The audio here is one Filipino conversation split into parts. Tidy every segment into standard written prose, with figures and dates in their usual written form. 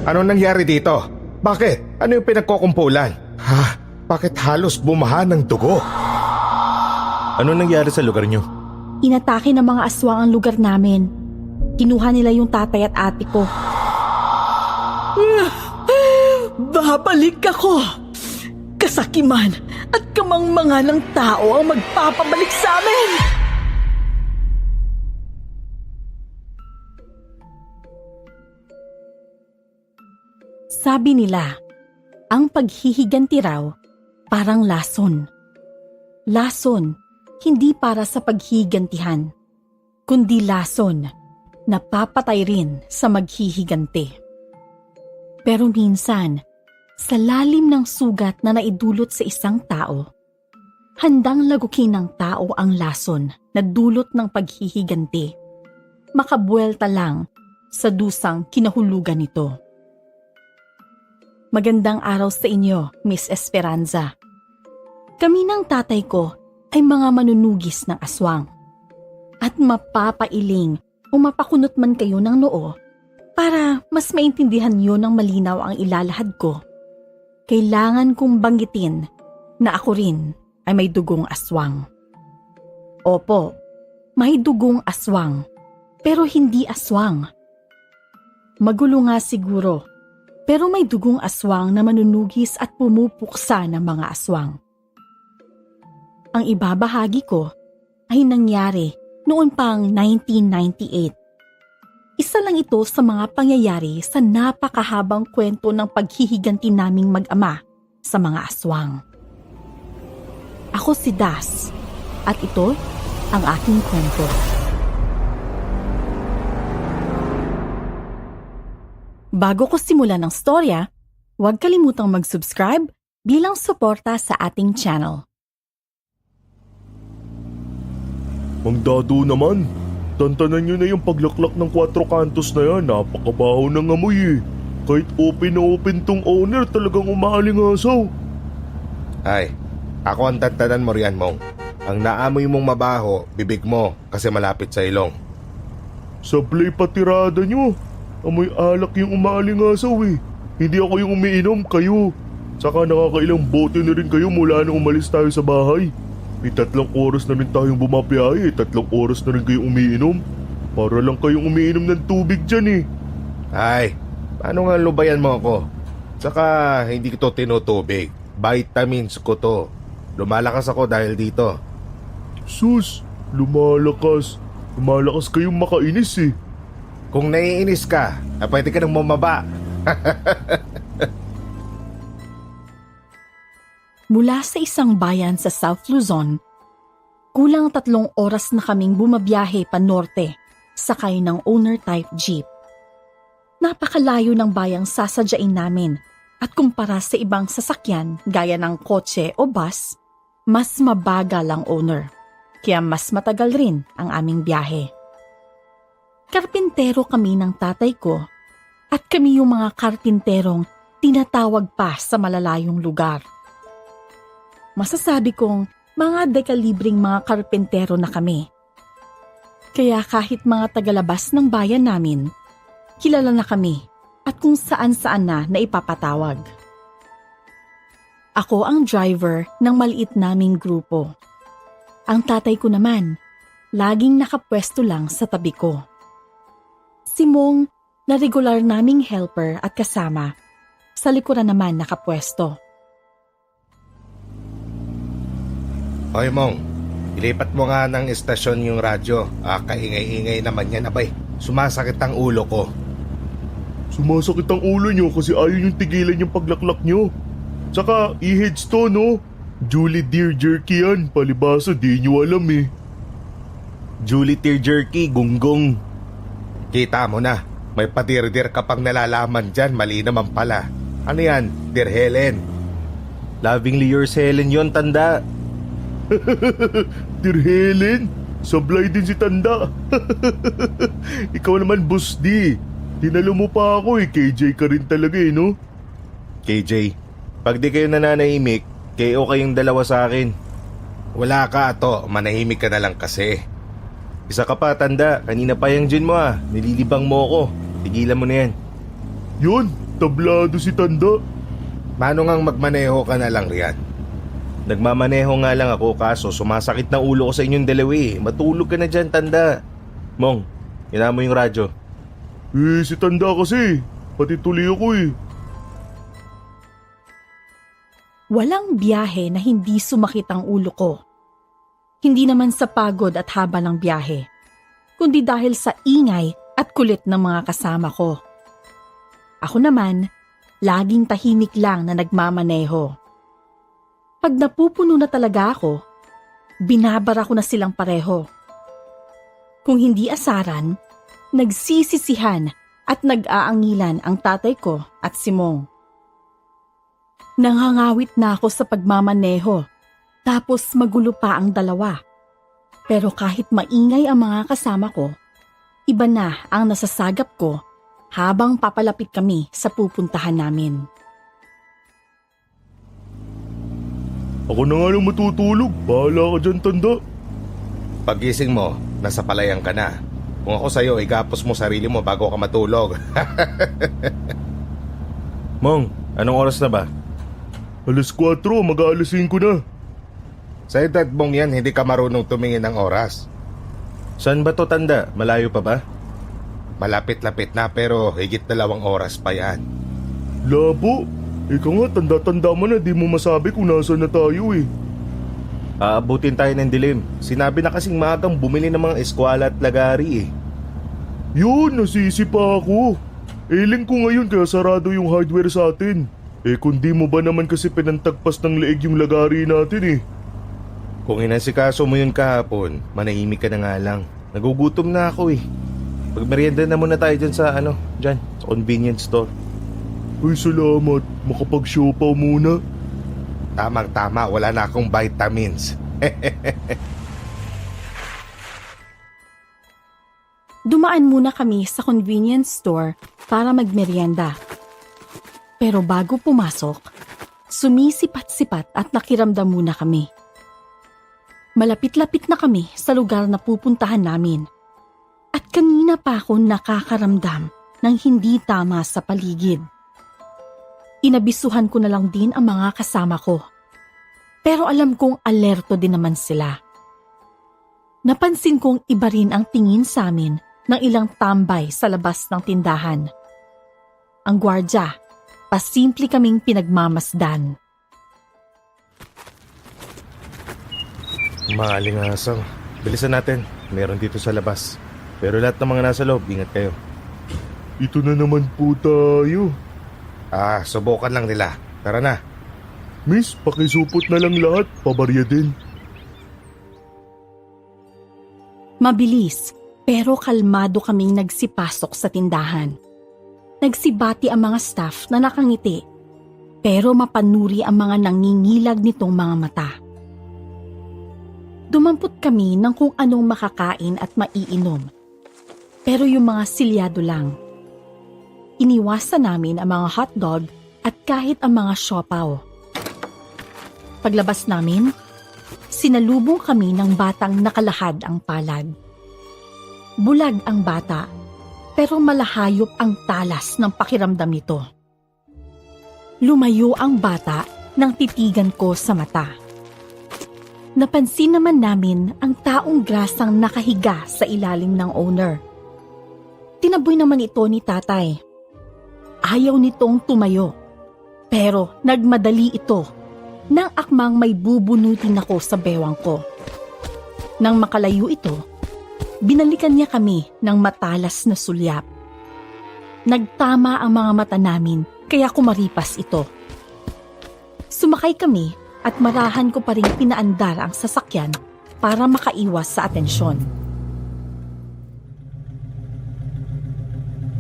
Anong nangyari dito? Bakit? Ano yung pinagkukumpulan? Bakit halos bumaha ng dugo? Ano nangyari sa lugar nyo? Inatake ng mga aswang ang lugar namin. Kinuha nila yung tatay at ate ko. Babalik ako! Kasakiman at kamangmanga ng tao ang magpapabalik sa amin! Sabi nila, ang paghihiganti raw parang lason. Lason, hindi para sa paghihigantihan, kundi lason na papatay rin sa maghihiganti. Pero minsan, sa lalim ng sugat na naidulot sa isang tao, handang lagukin ng tao ang lason na dulot ng paghihiganti. Makabuelta lang sa dusang kinahulugan nito. Magandang araw sa inyo, Miss Esperanza. Kami ng tatay ko ay mga manunugis ng aswang. At mapapailing o mapakunot man kayo ng noo para mas maintindihan nyo ng malinaw ang ilalahad ko. Kailangan kong banggitin na ako rin ay may dugong aswang. Opo, may dugong aswang, pero hindi aswang. Magulo nga siguro, pero may dugong aswang na manunugis at pumupuksa ng mga aswang. Ang ibabahagi ko ay nangyari noon pang 1998. Isa lang ito sa mga pangyayari sa napakahabang kwento ng paghihiganti naming mag-ama sa mga aswang. Ako si Das at ito ang aking kwento. Bago ko simulan ng storya, huwag kalimutang mag-subscribe bilang suporta sa ating channel. Mang Dado naman, tantanan nyo na yung paglaklak ng 4 kantos na yan. Napakabaho ng amoy eh. Kahit open na open tong owner, talagang umaalingasaw. Ay, ako ang tantanan mo riyan, Mong. Ang naamoy mong mabaho, bibig mo kasi malapit sa ilong. Sablay patirada nyo. Amoy alak yung umaalingasaw eh. Hindi ako yung umiinom, kayo. Saka nakakailang bote na rin kayo mula nung umalis tayo sa bahay. May 3 oras na rin tayong bumabiyahe, 3 oras na rin kayong umiinom. Para lang kayong umiinom ng tubig dyan eh. Ay, paano nga lubayan mo ako? Saka hindi ko to tinutubig. Vitamins ko to. Lumalakas ako dahil dito. Sus, lumalakas. Lumalakas kayong makainis eh. Kung naiinis ka, pwede ka nang bumaba. Mula sa isang bayan sa South Luzon, kulang 3 oras na kaming bumabiyahe pa norte sakay ng owner-type jeep. Napakalayo ng bayang sasadyain namin at kumpara sa ibang sasakyan gaya ng kotse o bus, mas mabagal ang owner, kaya mas matagal rin ang aming biyahe. Karpintero kami ng tatay ko at kami yung mga karpinterong tinatawag pa sa malalayong lugar. Masasabi kong mga dekalibring mga karpentero na kami. Kaya kahit mga tagalabas ng bayan namin, kilala na kami at kung saan-saan na ipapatawag. Ako ang driver ng maliit naming grupo. Ang tatay ko naman, laging nakapwesto lang sa tabi ko. Si Mong na regular naming helper at kasama, sa likuran naman nakapwesto. Hoy Mong, ilipat mo nga ng estasyon yung radyo. Kaingay-ingay naman yan, abay. Sumasakit ang ulo ko. Sumasakit ang ulo nyo kasi ayaw yung tigilan yung paglaklak nyo. Tsaka i-heads to no? Julie Deer Jerky yan, palibasa di nyo alam eh. Julie Tear Jerky, gunggong. Kita mo na, may padirdir ka pang nalalaman dyan, mali naman pala. Ano yan, Dear Helen? Lovingly yours Helen yon, tanda. Dear Helen, sablay din si tanda. Ikaw naman boss di. Tinalo mo pa ako eh, KJ ka rin talaga eh no? KJ, pag di kayo nananahimik, KO kayong dalawa sa akin. Wala ka ato, manahimik ka na lang kasi. Isa ka pa, tanda. Kanina pa yung gin mo ah. Nililibang mo ako. Tigilan mo na yan. Yun, tablado si Tanda. Mano ngang magmaneho ka na lang riyan. Nagmamaneho nga lang ako kaso sumasakit na ulo ko sa inyong dalawa eh. Matulog ka na dyan, Tanda. Mong, ina mo yung radyo. Si Tanda kasi, pati tuloy ako eh. Walang biyahe na hindi sumakit ang ulo ko. Hindi naman sa pagod at haba ng biyahe, kundi dahil sa ingay at kulit ng mga kasama ko. Ako naman, laging tahimik lang na nagmamaneho. Pag napupuno na talaga ako, binabara ko na silang pareho. Kung hindi asaran, nagsisisihan at nag-aangilan ang tatay ko at si Mong. Nanghangawit na ako sa pagmamaneho, tapos magulo pa ang dalawa. Pero kahit maingay ang mga kasama ko, iba na ang nasasagap ko habang papalapit kami sa pupuntahan namin. Ako na nga lang matutulog, bahala ka dyan Tanda. Pagising mo, nasa palayan ka na. Kung ako sa'yo, igapos mo sarili mo bago ka matulog. Mong, anong oras na ba? Alas 4, mag-aalas 5 na. Sa edad mong yan, hindi ka marunong tumingin ng oras. Saan ba to, Tanda? Malayo pa ba? Malapit-lapit na pero higit 2 oras pa yan. Labo, ikaw nga tanda-tanda mo na di mo masabi kung nasaan na tayo eh. Aabutin tayo ng dilim. Sinabi na kasing maagang bumili ng mga eskwala at lagari eh. Yun, nasisi pa ako. Ailing ko ngayon kaya sarado yung hardware sa atin. Kung di mo ba naman kasi pinantagpas ng leeg yung lagari natin eh. Kung inasikaso mo yun kahapon, manahimik ka na nga lang. Nagugutom na ako eh. Pagmerienda na muna tayo dyan sa dyan, sa convenience store. Ay salamat, makapag-siopaw muna. Tamang-tama, wala na akong vitamins. Dumaan muna kami sa convenience store para magmerienda. Pero bago pumasok, sumisipat-sipat at nakiramdam muna kami. Malapit-lapit na kami sa lugar na pupuntahan namin. At kanina pa ako nakakaramdam ng hindi tama sa paligid. Inabisuhan ko na lang din ang mga kasama ko. Pero alam kong alerto din naman sila. Napansin kong iba rin ang tingin sa amin ng ilang tambay sa labas ng tindahan. Ang gwardya, pasimple kaming pinagmamasdan. Mga alingasang, bilisan natin. Meron dito sa labas. Pero lahat ng mga nasa loob, ingat kayo. Ito na naman po tayo. Subukan lang nila. Tara na. Miss, pakisupot na lang lahat, pabarya din. Mabilis, pero kalmado kaming nagsipasok sa tindahan. Nagsibati ang mga staff na nakangiti, pero mapanuri ang mga nangingilag nitong mga mata. Dumampot kami ng kung anong makakain at maiinom, pero yung mga silyado lang. Iniwasan namin ang mga hotdog at kahit ang mga siopaw. Paglabas namin, sinalubong kami ng batang nakalahad ang palad. Bulag ang bata, pero malahayop ang talas ng pakiramdam nito. Lumayo ang bata nang titigan ko sa mata. Napansin naman namin ang taong grasang nakahiga sa ilalim ng owner. Tinaboy naman ito ni tatay. Ayaw nitong tumayo, pero nagmadali ito nang akmang may bubunutin ako sa bewang ko. Nang makalayo ito, binalikan niya kami ng matalas na sulyap. Nagtama ang mga mata namin kaya kumaripas ito. Sumakay kami at marahan ko pa rin pinaandar ang sasakyan para makaiwas sa atensyon.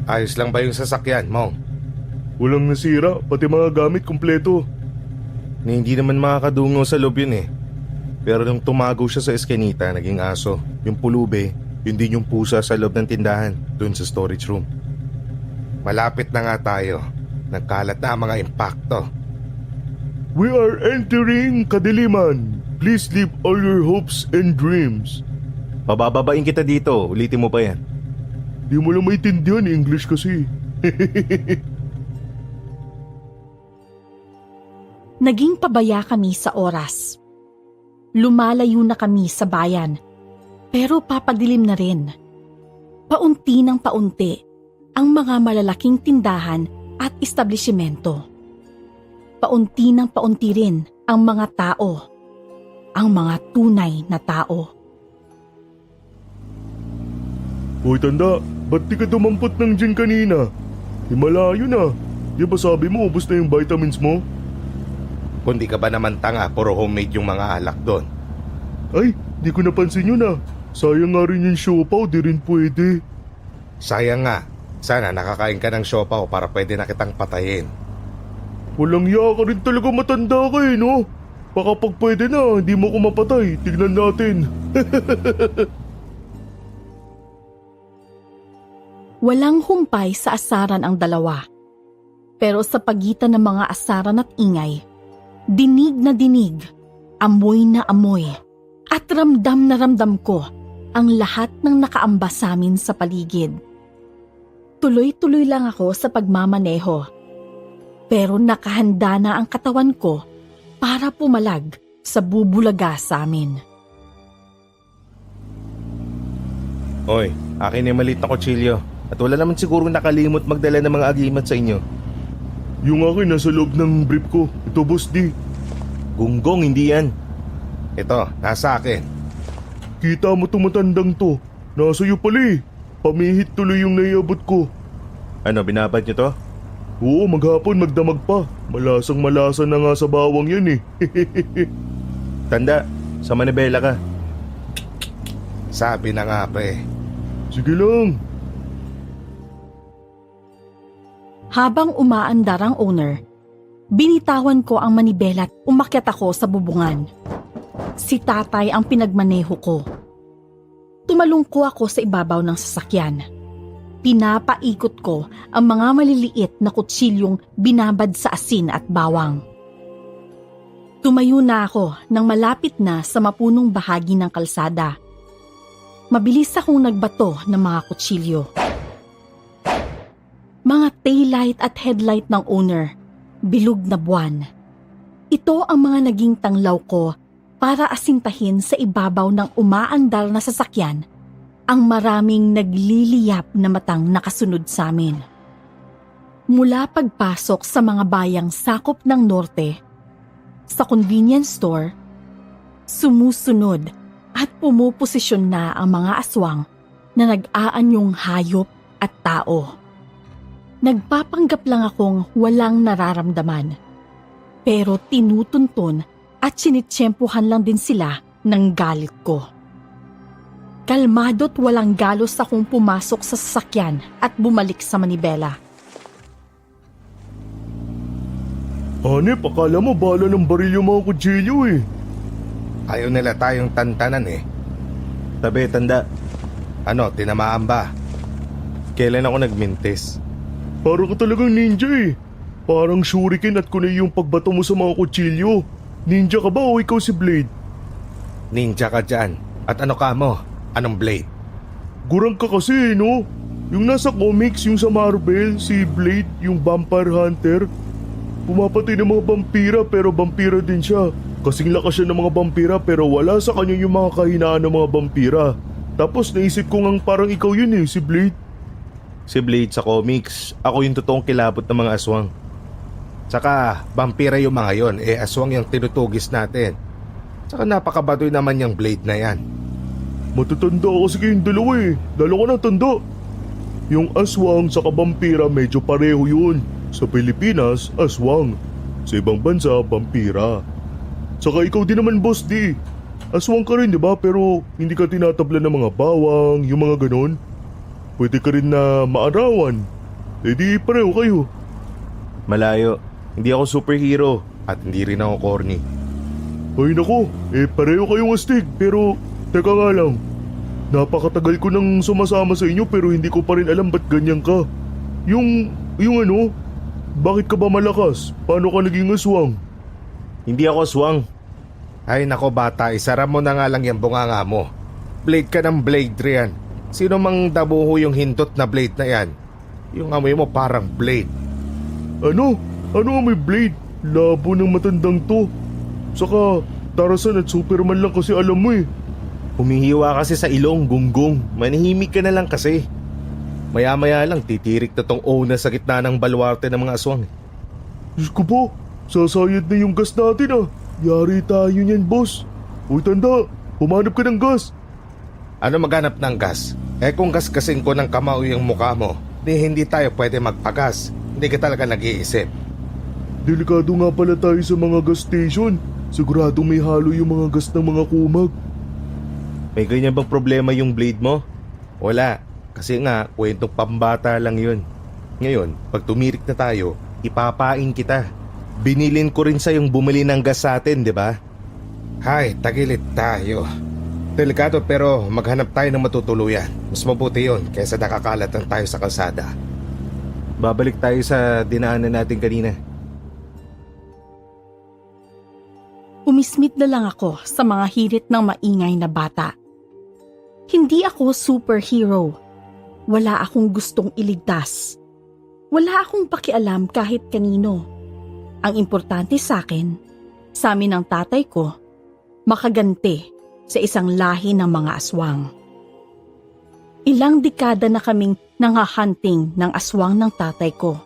Ayos lang ba yung sasakyan, Mong? Walang nasira, pati mga gamit kumpleto. Hindi naman makakadungaw sa loob yun eh. Pero nung tumago siya sa eskinita, naging aso. Yung pulube, yun din yung pusa sa loob ng tindahan, dun sa storage room. Malapit na nga tayo. Nagkalat na ang mga impacto. We are entering kadiliman. Please leave all your hopes and dreams. Pabababain kita dito, ulitin mo pa yan. Di mo lang maintindihan, English kasi. Naging pabaya kami sa oras. Lumalayo na kami sa bayan, pero papadilim na rin. Paunti ng paunti ang mga malalaking tindahan at establishmento. Paunti ng paunti rin ang mga tao, ang mga tunay na tao. Hoy tanda, ba't di ka dumampot ng gin kanina? Malayo na. Di ba sabi mo ubos na yung vitamins mo? Kundi ka ba naman tanga, puro homemade yung mga alak doon. Ay, di ko napansin yun ah. Sayang nga rin yung siopaw, di rin pwede. Sayang nga, sana nakakain ka ng siopaw para pwede na kitang patayin. Walang iya ka rin talaga, matanda ka eh, no? Baka pag pwede na, hindi mo ko mapatay. Tignan natin. Walang humpay sa asaran ang dalawa. Pero sa pagitan ng mga asaran at ingay, dinig na dinig, amoy na amoy, at ramdam na ramdam ko ang lahat ng nakaamba sa amin sa paligid. Tuloy-tuloy lang ako sa pagmamaneho. Pero nakahanda na ang katawan ko para pumalag sa bubulaga sa amin. Oy, akin yung maliit na kutsilyo. At wala naman siguro nakalimot magdala ng mga agimat sa inyo. Yung akin nasa loob ng brief ko. Ito, Boss D. Gunggong, hindi yan. Ito, nasa akin. Kita mo tumatandang to. Nasa iyo pala eh. Pamihit tuloy yung naiabot ko. Ano, binabad niyo to? Oo, maghapon magdamag pa. Malasang malasa na nga sa bawang yan eh. Tanda, sa manibela ka. Sabi na nga pre. Sige lang. Habang umaandar ang owner, binitawan ko ang manibela at umakyat ako sa bubungan. Si tatay ang pinagmaneho ko. Tumalungko ako sa ibabaw ng sasakyan. Pinapaikot ko ang mga maliliit na kutsilyong binabad sa asin at bawang. Tumayo na ako nang malapit na sa mapunong bahagi ng kalsada. Mabilis akong nagbato ng mga kutsilyo. Mga taillight at headlight ng owner, bilog na buwan. Ito ang mga naging tanglaw ko para asintahin sa ibabaw ng umaandar na sasakyan ang maraming nagliliyap na matang nakasunod sa amin. Mula pagpasok sa mga bayang sakop ng norte, sa convenience store, sumusunod at pumuposisyon na ang mga aswang na nag-aanyong hayop at tao. Nagpapanggap lang akong walang nararamdaman. Pero tinutuntun at sinitsyempuhan lang din sila ng galit ko. Kalmado't walang galos akong pumasok sa sasakyan at bumalik sa manibela. Hanep, akala mo bala ng baril yung mga kutsilyo eh. Ayaw nila tayong tantanan eh. Tabi, tanda. Ano, tinamaan ba? Kailan ako nagmintis? Parang ka talagang ninja eh. Parang shuriken at kunay yung pagbato mo sa mga kutsilyo. Ninja ka ba o ikaw si Blade? Ninja ka dyan. At ano ka mo? Anong blade? Gurang ka kasi no? Yung nasa comics, yung sa Marvel, si Blade, yung vampire hunter. Pumapatay ng mga vampira pero vampira din siya. Kasing lakas siya ng mga vampira pero wala sa kanya yung mga kahinaan ng mga vampira. Tapos naisip ko ngang parang ikaw yun eh, si Blade. Si Blade sa comics, ako yung totoong kilabot ng mga aswang. Tsaka, vampira yung mga yon, aswang yung tinutugis natin. Tsaka napakabadoy naman yung blade na yan. Matatanda kasi kayong dalawa eh. Dalawa na tanda. Yung aswang sa vampira medyo pareho yun. Sa Pilipinas, aswang. Sa ibang bansa, vampira. Tsaka ikaw din naman, Boss D. Aswang ka rin, di ba? Pero hindi ka tinatabla ng mga bawang, yung mga ganon. Pwede ka rin na maarawan. Eh di pareho kayo. Malayo, hindi ako superhero at hindi rin ako corny. Ay nako, pareho kayong astig. Pero teka nga lang. Napakatagal ko nang sumasama sa inyo pero hindi ko pa rin alam ba't ganyan ka. Yung ano, bakit ka ba malakas? Paano ka naging aswang? Hindi ako aswang. Ay nako bata, isara mo na nga lang yung bunganga mo. Blade ka ng blade riyan. Sino mang dabuho yung hindot na blade na yan? Yung amoy mo parang blade. Ano? Ano ang may blade? Labo ng matandang to. Saka, Tarzan at Superman lang kasi alam mo eh. Humihiwa kasi sa ilong, gunggong. Manahimik ka na lang kasi. Maya-maya lang titirik na tong Ona sa gitna ng baluarte ng mga aswang. Diyos ko po, sasayad na yung gas natin ah. Yari tayo niyan, boss. Uy, tanda, humanap ka ng gas. Ano maghanap ng gas? Eh kung gas-gasin ko ng kamao yung mukha mo, hindi tayo pwede magpagas. Hindi ka talaga nag-iisip. Delikado nga pala tayo sa mga gas station. Siguradong may halo yung mga gas ng mga kumag. May ganyan bang problema yung blade mo? Wala, kasi nga kwentong pambata lang yun. Ngayon, pag tumirik na tayo, ipapain kita. Binilin ko rin sa yung bumili ng gas sa atin, di ba? Hay, tagilid tayo. Delikado pero maghanap tayo ng matutuluyan. Mas mabuti yun kaysa nakakalat lang tayo sa kalsada. Babalik tayo sa dinaanan natin kanina. Umismit na lang ako sa mga hirit ng maingay na bata. Hindi ako superhero. Wala akong gustong iligtas. Wala akong pakialam kahit kanino. Ang importante sa akin, sa amin ng tatay ko, makaganti sa isang lahi ng mga aswang. Ilang dekada na kaming nangahunting ng aswang ng tatay ko.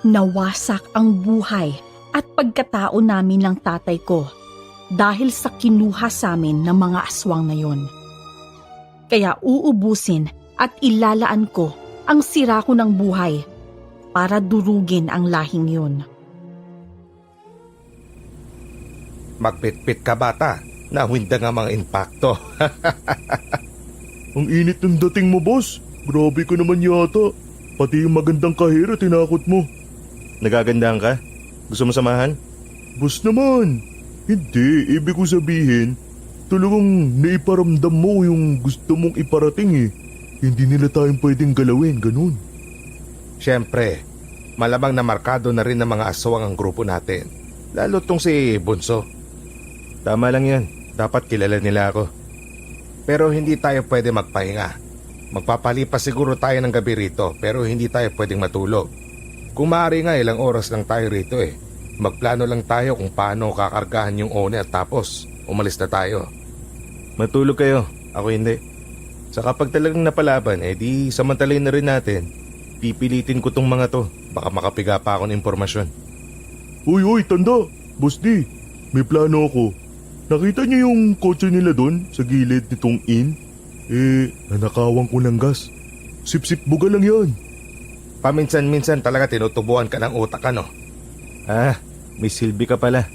Nawasak ang buhay at pagkatao namin ng tatay ko dahil sa kinuha sa amin ng mga aswang na yon. Kaya uubusin at ilalaan ko ang sira ko ng buhay para durugin ang lahing yun. Magpitpit ka bata, nawinda nga mga impacto. Ang init ng dating mo, boss. Grabe ka naman yata. Pati yung magandang kahira tinakot mo. Nagagandahan ka? Gusto mo samahan? Boss naman. Hindi, ibig ko sabihin, talagang naiparamdam mo yung gusto mong iparating eh. Hindi nila tayong pwedeng galawin, ganun. Siyempre, malamang na markado na rin ng mga aswang ang grupo natin. Lalo tong si Bunso. Tama lang yan. Dapat kilala nila ako. Pero hindi tayo pwede magpahinga. Magpapalipas siguro tayo ng gabi rito pero hindi tayo pwedeng matulog. Kung maaari nga ilang oras lang tayo rito eh. Magplano lang tayo kung paano kakargahan yung One at tapos umalis na tayo. Matulog kayo. Ako hindi. Sa kapag talagang napalaban, di samantalayin na rin natin. Pipilitin ko tong mga to. Baka makapiga pa ako ng impormasyon. Uy, tanda. Boss D, may plano ako. Nakita niyo yung kotse nila doon sa gilid nitong inn? Nanakawan ko ng gas. Sip-sip buga lang yan. Paminsan-minsan talaga tinutubuan ka ng utak ano. May silbi ka pala.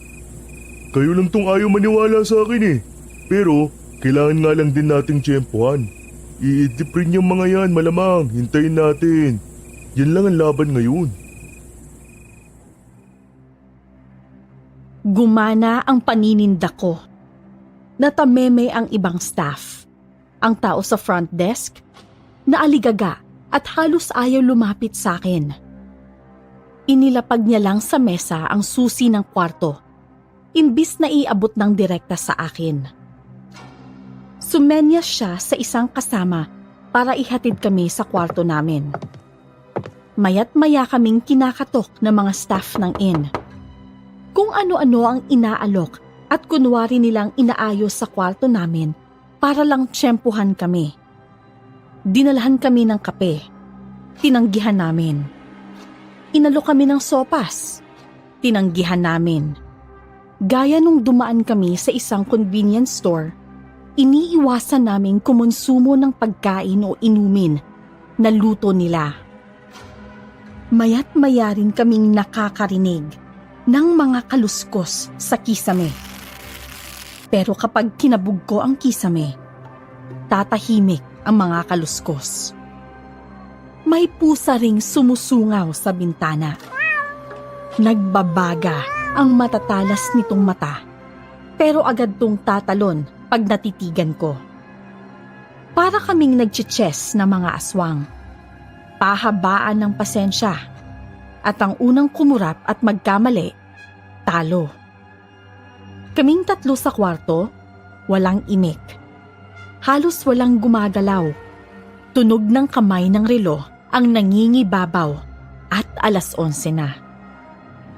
Kayo lang tong ayaw maniwala sa akin eh. Pero kailangan nga lang din nating tiyempohan. I-idip rin yung mga yan, malamang. Hintayin natin. Yan lang ang laban ngayon. Gumana ang panininda ko. Natameme ang ibang staff. Ang tao sa front desk, naaligaga at halos ayaw lumapit sa akin. Inilapag niya lang sa mesa ang susi ng kwarto, imbis na iabot ng direkta sa akin. Sumenyas siya sa isang kasama para ihatid kami sa kwarto namin. Mayat maya kaming kinakatok ng mga staff ng inn. Kung ano-ano ang inaalok at kunwari nilang inaayos sa kwarto namin para lang tiyempuhan kami. Dinalahan kami ng kape. Tinanggihan namin. Inalok kami ng sopas. Tinanggihan namin. Gaya nung dumaan kami sa isang convenience store, iniiwasan naming kumonsumo ng pagkain o inumin na luto nila. Mayat maya rin kaming nakakarinig ng mga kaluskos sa kisame. Pero kapag kinabog ko ang kisame, tatahimik ang mga kaluskos. May pusa ring sumusungaw sa bintana. Nagbabaga ang matatalas nitong mata, pero agad tong tatalon pag natitigan ko. Para kaming nagchichess na mga aswang. Pahabaan ng pasensya. At ang unang kumurap at magkamali, talo. Kaming tatlo sa kwarto, walang imik. Halos walang gumagalaw. Tunog ng kamay ng relo ang nangingibabaw at 11:00 na.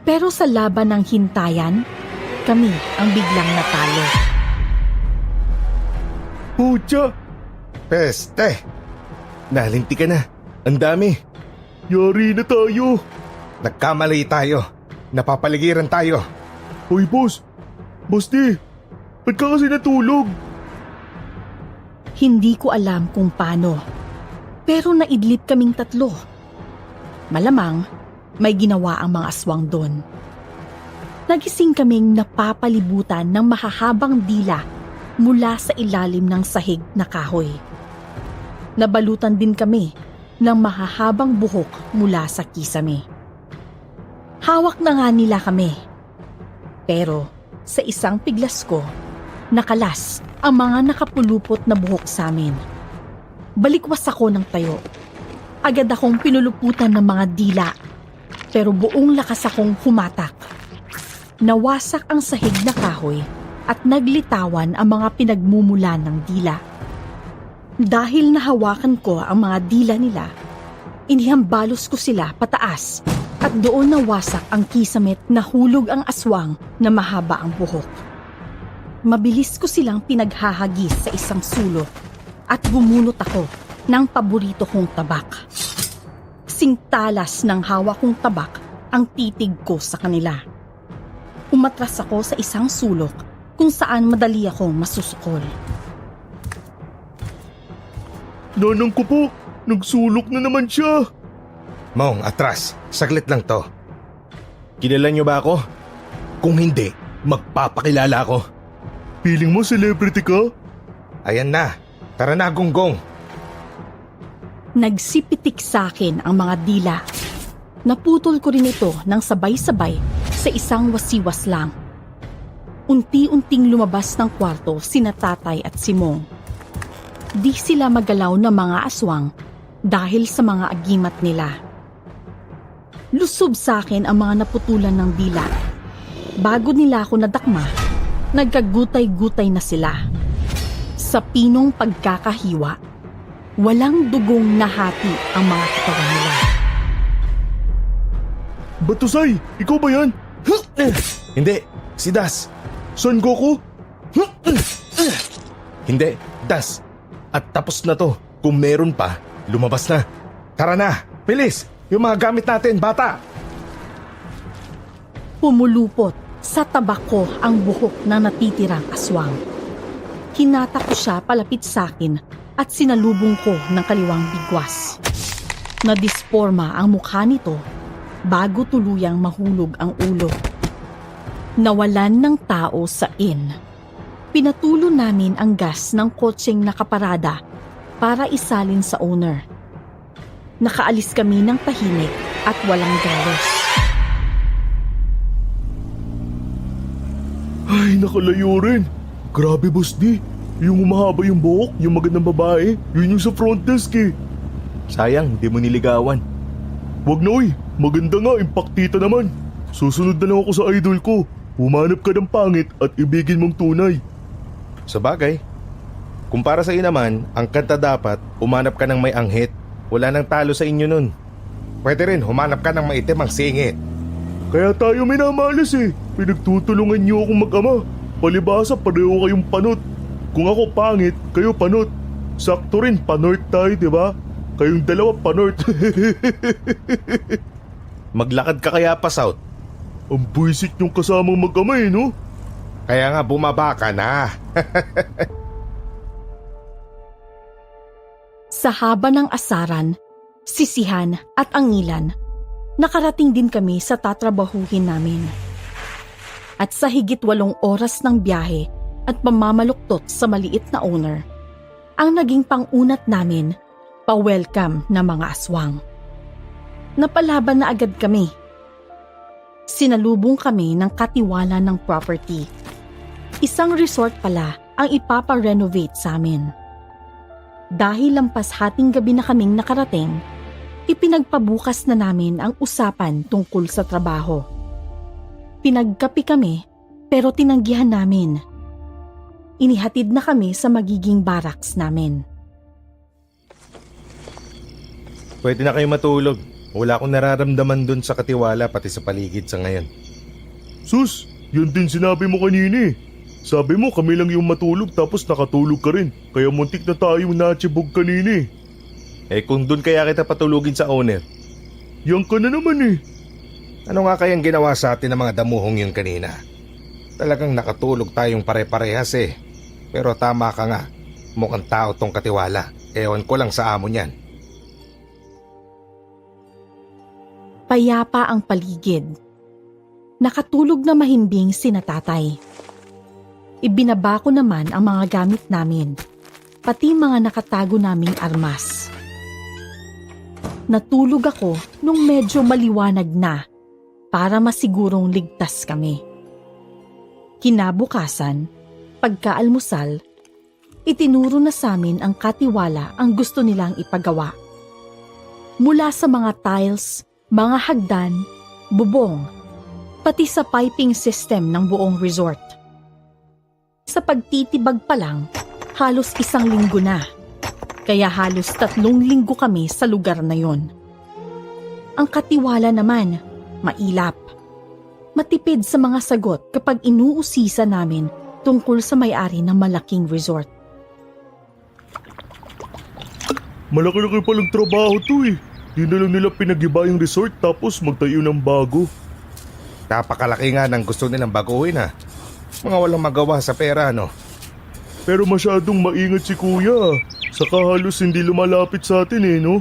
Pero sa laban ng hintayan, kami ang biglang natalo. Pucha! Peste! Nalinti ka na. Ang dami. Yari na tayo! Nagkamali tayo. Napapaligiran tayo. Hoy boss! Boss di! Ba't ka kasi natulog? Hindi ko alam kung paano. Pero naidlip kaming tatlo. Malamang may ginawa ang mga aswang doon. Nagising kaming napapalibutan ng mahahabang dila mula sa ilalim ng sahig na kahoy. Nabalutan din kami ng mahahabang buhok mula sa kisame. Hawak na nga nila kami. Pero sa isang piglas ko, nakalas ang mga nakapulupot na buhok sa amin. Balikwas ako ng tayo. Agad akong pinuluputan ng mga dila, pero buong lakas akong humatak. Nawasak ang sahig na kahoy at naglitawan ang mga pinagmumulan ng dila. Dahil nahawakan ko ang mga dila nila, inihambalos ko sila pataas at doon nawasak ang kisamit na hulog ang aswang na mahaba ang buhok. Mabilis ko silang pinaghahagis sa isang sulok at bumunot ako ng paborito kong tabak. Singtalas ng hawak kong tabak ang titig ko sa kanila. Umatras ako sa isang sulok kung saan madali akong masusukol. Nanang ko po! Nagsulok na naman siya! Mong, atras. Saglit lang to. Kilala niyo ba ako? Kung hindi, magpapakilala ako. Feeling mo celebrity ka? Ayan na. Tara na, gunggong. Nagsipitik sa akin ang mga dila. Naputol ko rin ito ng sabay-sabay sa isang wasiwas lang. Unti-unting lumabas ng kwarto sina Tatay at si Mong. Di sila magalaw na mga aswang dahil sa mga agimat nila. Lusob sa akin ang mga naputulan ng dila. Bago nila ako nadakma, nagkagutay-gutay na sila. Sa pinong pagkakahiwa, walang dugong nahati ang mga katawan nila. Batusay! Ikaw ba yan? Hindi, si Das. Son Goku? Hindi, Das. At tapos na to. Kung meron pa, lumabas na. Tara na. Bilis. Yung mga gamit natin, bata. Pumulupot sa tabak ko ang buhok ng natitirang aswang. Hinata ko siya palapit sa akin at sinalubong ko ng kaliwang bigwas. Nadisporma ang mukha nito bago tuluyang mahulog ang ulo. Nawalan ng tao sa inn. Pinatulo namin ang gas ng kotseng nakaparada para isalin sa owner. Nakaalis kami ng tahimik at walang galos. Ay, nakalayo rin. Grabe, boss di. Yung umahaba yung buhok, yung magandang babae, yun yung sa front desk eh. Sayang, di mo niligawan. Wag na uy, maganda nga, impaktita naman. Susunod na lang ako sa idol ko. Humanap ka ng pangit at ibigin mong tunay. Sa bagay, kung para sa iyo naman, ang kanta dapat, umanap ka ng may anghit. Wala nang talo sa inyo nun. Pwede rin, humanap ka ng maitim ang singit. Kaya tayo minamalas eh. Pinagtutulungan niyo akong mag-ama. Palibasa pareho kayong panot. Kung ako pangit, kayo panot. Sakto rin, panort tayo, di ba? Kayong dalawa panort. Maglakad ka kaya pa, South? Ang buisit yung kasamang mag-ama eh, no? Kaya nga bumaba ka na. Sa haba ng asaran, sisihan at angilan, nakarating din kami sa tatrabahuhin namin. At sa higit 8 oras ng biyahe at pamamaluktot sa maliit na owner, ang naging pangunat namin, pa-welcome na mga aswang. Napalaban na agad kami. Sinalubong kami ng katiwala ng property. Isang resort pala ang ipapa-renovate sa amin. Dahil lampas hating gabi na kaming nakarating, ipinagpabukas na namin ang usapan tungkol sa trabaho. Pinagkapi kami pero tinanggihan namin. Inihatid na kami sa magiging barracks namin. Pwede na kayo matulog. Wala akong nararamdaman dun sa katiwala pati sa paligid sa ngayon. Sus, yun din sinabi mo kanina eh. Sabi mo kami lang yung matulog tapos nakatulog ka rin. Kaya muntik na tayong natsyibog kanina eh. Eh kung dun kaya kita patulugin sa owner, Yan ka na naman eh. Ano nga kayang ginawa sa atin ng mga damuhong yun kanina? Talagang nakatulog tayong pare-parehas eh. Pero tama ka nga, mukhang tao tong katiwala. Ewan ko lang sa amo niyan. Payapa ang paligid. Nakatulog na mahimbing sina tatay. Ibinaba ko naman ang mga gamit namin, pati mga nakatago naming armas. Natulog ako nung medyo maliwanag na para masigurong ligtas kami. Kinabukasan, pagkaalmusal, itinuro na sa amin ang katiwala ang gusto nilang ipagawa. Mula sa mga tiles, mga hagdan, bubong, pati sa piping system ng buong resort. Sa pagtitibag pa lang, halos 1 linggo na. Kaya halos 3 linggo kami sa lugar na yon. Ang katiwala naman, mailap. Matipid sa mga sagot kapag inuusisa namin tungkol sa may-ari ng malaking resort. Malaki-laki palang trabaho to eh. Di na lang nila pinag-iba yung resort tapos magtayo ng bago. Napakalaki nga ng gusto nilang baguhin ha. Mga walang magawa sa pera no. Pero masyadong maingat si kuya. Saka halos hindi lumalapit sa atin eh no?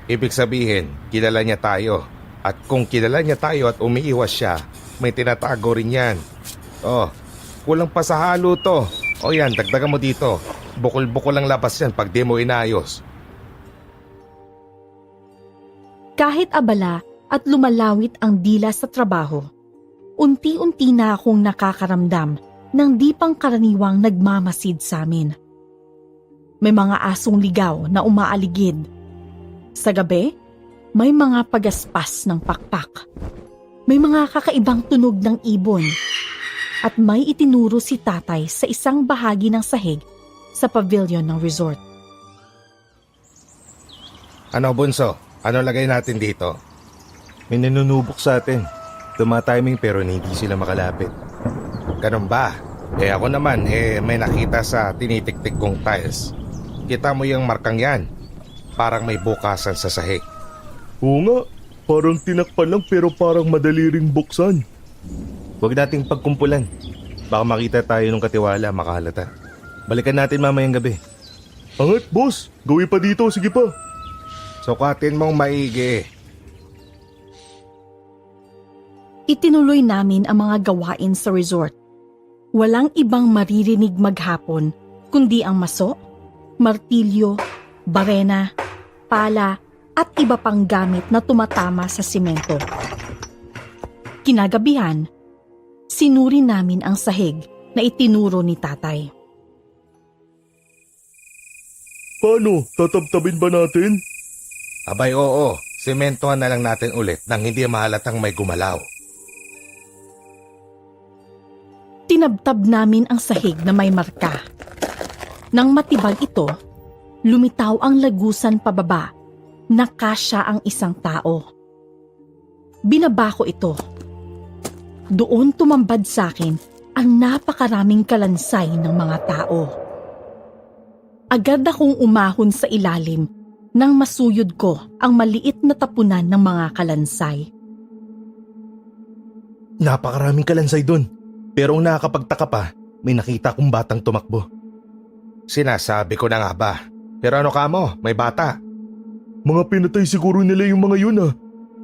Ibig sabihin, kilala niya tayo. At kung kilala niya tayo at umiiwas siya, may tinatago rin yan. Oh, kulang pa sa halo to. O yan, dagdagan mo dito. Bukol-bukol ang labas yan pag di mo inayos. Kahit abala at lumalawit ang dila sa trabaho, unti-unti na akong nakakaramdam ng di pangkaraniwang nagmamasid sa amin. May mga asong ligaw na umaaligid. Sa gabi, may mga pagaspas ng pakpak. May mga kakaibang tunog ng ibon. At may itinuro si tatay sa isang bahagi ng sahig sa pavilion ng resort. Ano bunso? Ano lagay natin dito? may nanunubok sa atin. Tumatiming pero hindi sila makalapit. Ganun ba? Ako naman, may nakita sa tinitiktik kong tiles. Kita mo yung markang yan? Parang may bukasan sa sahig. Oo nga, parang tinakpan lang pero parang madali ring buksan. Huwag nating pagkumpulan. Baka makita tayo ng katiwala, makahalata. Balikan natin mamayang gabi. Angat, boss. Gawin pa dito, sige pa. Sukatin mong maigi. Itinuloy namin ang mga gawain sa resort. Walang ibang maririnig maghapon kundi ang maso, martilyo, barena, pala at iba pang gamit na tumatama sa simento. Kinagabihan, sinuri namin ang sahig na itinuro ni tatay. Paano? Tatabtabin ba natin? Abay oo, sementohan na lang natin ulit nang hindi mahalatang may gumalaw. Tinabtab namin ang sahig na may marka. Nang matibag ito, lumitaw ang lagusan pababa na kasya ang isang tao. Binaba ko ito. Doon tumambad sa akin ang napakaraming kalansay ng mga tao. Agad akong umahon sa ilalim nang masuyod ko ang maliit na tapunan ng mga kalansay. Napakaraming kalansay doon. Pero ang nakakapagtaka pa, may nakita kong batang tumakbo. Sinasabi ko na nga ba? Pero ano ka mo? May bata. Mga pinatay siguro nila yung mga yun ah.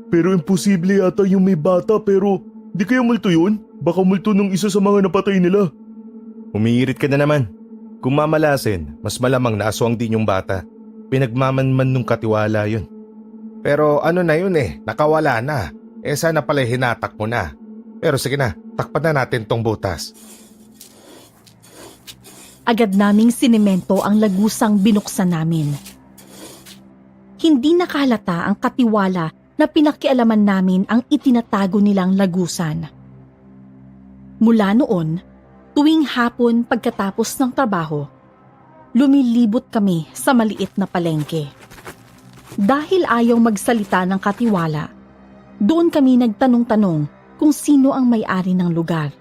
Pero imposible yata yung may bata pero di kaya multo yun? Baka multo ng isa sa mga napatay nila. Umiirit ka na naman. Kung mamalasin, mas malamang na aswang din yung bata. Pinagmamanman nung katiwala yun. Pero ano na yun nakawala na. Sana pala hinatak mo na. Pero sige na, takpan na natin tong butas. Agad naming sinemento ang lagusang binuksan namin. Hindi nakahalata ang katiwala na pinakialaman namin ang itinatago nilang lagusan. Mula noon, tuwing hapon pagkatapos ng trabaho, lumilibot kami sa maliit na palengke. Dahil ayaw magsalita ng katiwala, doon kami nagtanong-tanong kung sino ang may-ari ng lugar.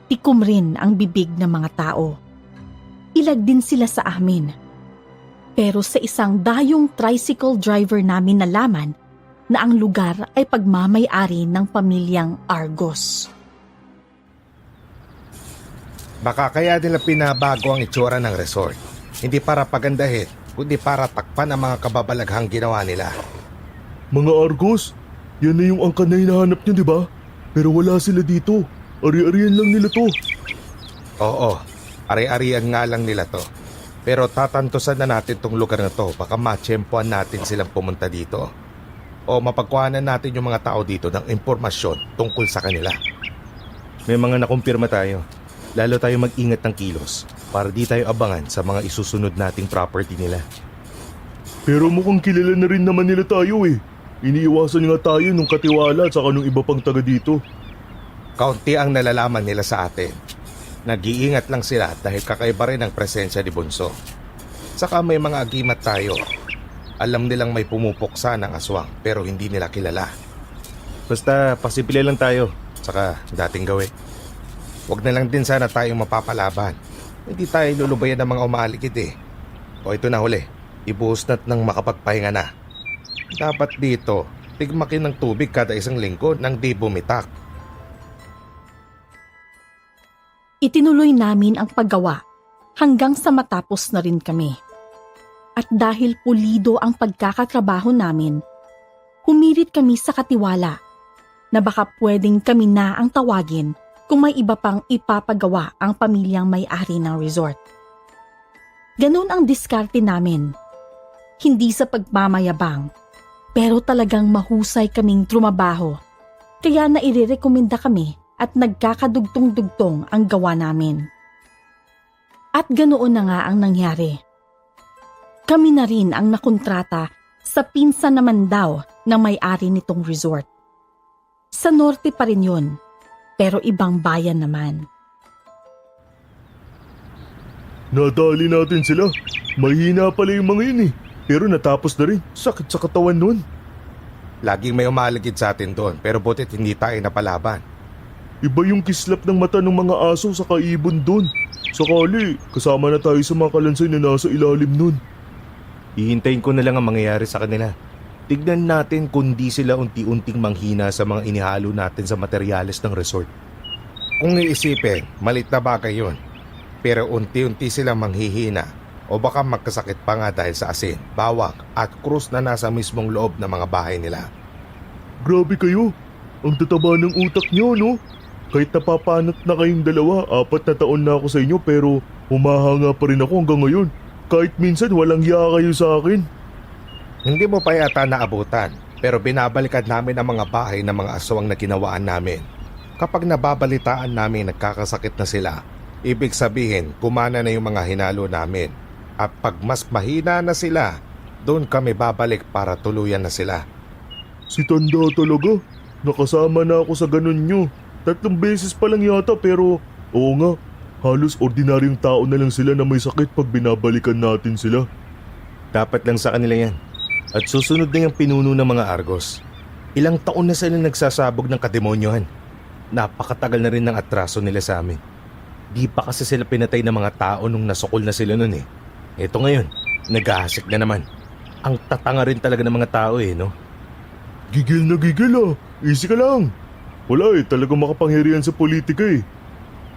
Tikom rin ang bibig ng mga tao. Ilag din sila sa amin. Pero sa isang dayong tricycle driver namin nalaman na ang lugar ay pagmamay-ari ng pamilyang Argos. Baka kaya nila pinabago ang itsura ng resort. Hindi para pagandahin, kundi para takpan ang mga kababalaghang ginawa nila. Mga Argos, yan na yung angkan na hinahanap nyo, di ba? Pero wala sila dito. Ari-arian lang nila to. Oo, ari-arian nga lang nila to. Pero tatantusan na natin tong lugar na to, baka matsyempoan natin silang pumunta dito. O mapagkuhanan natin yung mga tao dito ng impormasyon tungkol sa kanila. May mga nakumpirma tayo. Lalo tayo mag-ingat ng kilos para di tayo abangan sa mga isusunod nating property nila. Pero mukhang kilala na rin naman nila tayo eh. Iniiwasan nga tayo nung katiwala at saka nung iba pang taga dito. Kaunti ang nalalaman nila sa atin. Nag-iingat lang sila dahil kakaiba rin ang presensya ni Bunso. Saka may mga agimat tayo. Alam nilang may pumupuksa ng aswang pero hindi nila kilala. Basta pasipili lang tayo. Saka dating gawin. Huwag na lang din sana tayong mapapalaban. Hindi tayo lulubayan ng mga umaalikid eh. O ito na huli, ibuhos na't nang makapagpahinga na. Dapat dito, tigmakin ng tubig kada isang linggo nang di bumitak. Itinuloy namin ang paggawa hanggang sa matapos na rin kami. At dahil pulido ang pagkakatrabaho namin, humirit kami sa katiwala na baka pwedeng kami na ang tawagin kung may iba pang ipapagawa ang pamilyang may-ari ng resort. Ganun ang diskarte namin. Hindi sa pagmamayabang, pero talagang mahusay kaming trumabaho. Kaya nairerekomenda kami at nagkakadugtong-dugtong ang gawa namin. At ganoon na nga ang nangyari. Kami na rin ang nakontrata sa pinsan naman daw ng may-ari nitong resort. Sa norte pa rin yun, pero ibang bayan naman. Nadali natin sila. Mahina pala yung mga yun eh. Pero natapos na rin. Sakit sa katawan nun. Laging may umaligid sa atin doon pero butit hindi tayo napalaban. Iba yung kislap ng mata ng mga aso sa kaibon dun. Sakali, kasama na tayo sa mga kalansay na nasa ilalim nun. Hihintayin ko na lang ang mangyayari sa kanila. Tignan natin kung di sila unti-unting manghina sa mga inihalo natin sa materyales ng resort. Kung iisipin, malit na bagay yun. Pero unti-unti silang manghihina o baka magkasakit pa nga dahil sa asin, bawang at krus na nasa mismong loob ng mga bahay nila. Grabe kayo. Ang tataba ng utak nyo, no? Kahit napapanat na kayong dalawa, 4 na taon na ako sa inyo pero humahanga pa rin ako hanggang ngayon. Kahit minsan walang hiya kayo sa akin. Hindi mo pa yata naabutan pero binabalikan namin ang mga bahay ng mga aswang na ginawaan namin. Kapag nababalitaan namin nagkakasakit na sila, ibig sabihin kumana na yung mga hinalo namin. At pag mas mahina na sila, doon kami babalik para tuluyan na sila. Si Tanda talaga. Nakasama na ako sa ganun nyo. 3 beses pa lang yata pero oo nga. Halos ordinaryong tao na lang sila na may sakit pag binabalikan natin sila. Dapat lang sa kanila yan. At susunod na yung pinuno ng mga Argos. Ilang taon na sila nagsasabog ng kademonyohan. Napakatagal na rin ng atraso nila sa amin. Di pa kasi sila pinatay ng mga tao nung nasukol na sila nun eh. Eto ngayon, nag-ahasik na naman. Ang tatanga rin talaga ng mga tao eh, no? Gigil na gigil ah. Easy ka lang. Wala eh, talagang makapangyarihan sa politika eh.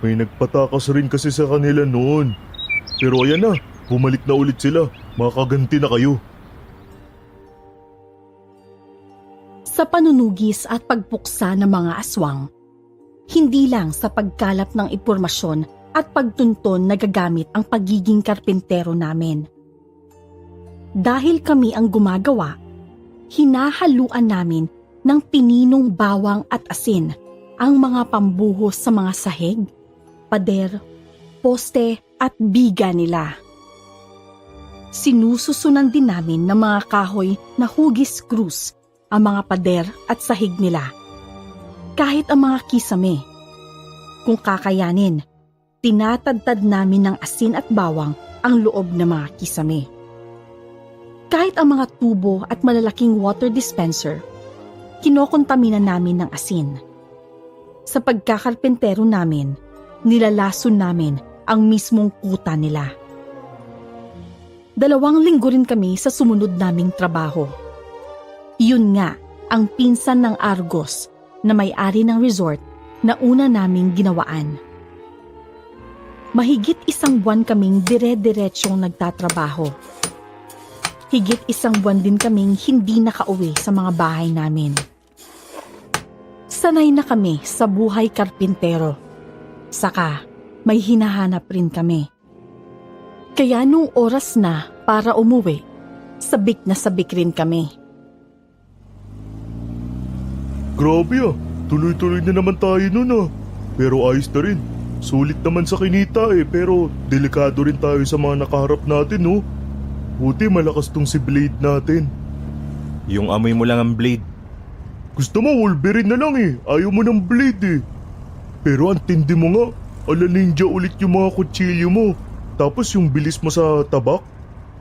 May nagpatakas rin kasi sa kanila noon. Pero ayan na, bumalik na ulit sila. Makakaganti na kayo. Sa panunugis at pagpuksa ng mga aswang, hindi lang sa pagkalap ng impormasyon at pagtunton nagagamit ang pagiging karpintero namin. Dahil kami ang gumagawa, hinahaluan namin ng pininong bawang at asin ang mga pambuhos sa mga sahig, pader, poste at biga nila. Sinususunan din namin ng mga kahoy na hugis krus ang mga pader at sahig nila. Kahit ang mga kisame. Kung kakayanin, tinatadtad namin ng asin at bawang ang loob ng mga kisame. Kahit ang mga tubo at malalaking water dispenser, kinokontamina namin ng asin. Sa pagkakarpentero namin, nilalason namin ang mismong kuta nila. 2 linggo rin kami sa sumunod naming trabaho. Yun nga ang pinsan ng Argos na may-ari ng resort na una naming ginawaan. Mahigit 1 buwan kaming dire-diretsyong nagtatrabaho. Higit 1 buwan din kaming hindi nakauwi sa mga bahay namin. Sanay na kami sa buhay karpintero. Saka may hinahanap rin kami. Kaya nung oras na para umuwi, sabik na sabik rin kami. Grabe tuloy-tuloy na naman tayo nun Pero ayos na rin. Sulit naman sa kinita pero delikado rin tayo sa mga nakaharap natin Buti malakas tong si Blade natin. Yung amoy mo lang ang blade. Gusto mo Wolverine na lang ayaw mo ng Blade Pero ang tindi mo nga, ala ninja ulit yung mga kutsilyo mo. Tapos yung bilis mo sa tabak,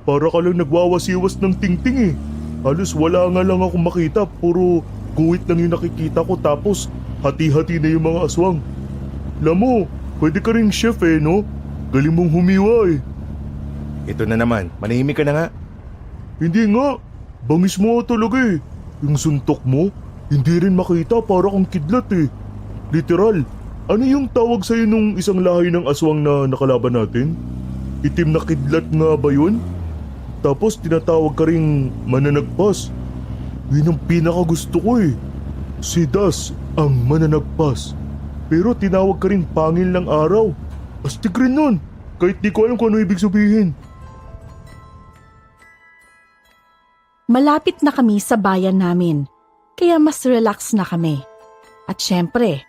para ka lang nagwawasiwas ng tingting Halos wala nga lang akong makita, puro guhit lang yung nakikita ko tapos hati-hati na yung mga aswang. Alam mo, pwede ka ring chef no? Galing mong humiwa Ito na naman, manahimik ka na nga. Hindi nga, bangis mo talaga Yung suntok mo, hindi rin makita para kang kidlat Literal, ano yung tawag sa'yo nung isang lahi ng aswang na nakalaban natin? Itim na kidlat nga ba yun? Tapos tinatawag ka ring mananagpas. Yun ang pinakagusto ko Si Das ang mananagpas. Pero tinawag ka ring pangil ng araw. Astig rin nun, kahit di ko alam kung ano ibig sabihin. Malapit na kami sa bayan namin, kaya mas relax na kami. At syempre,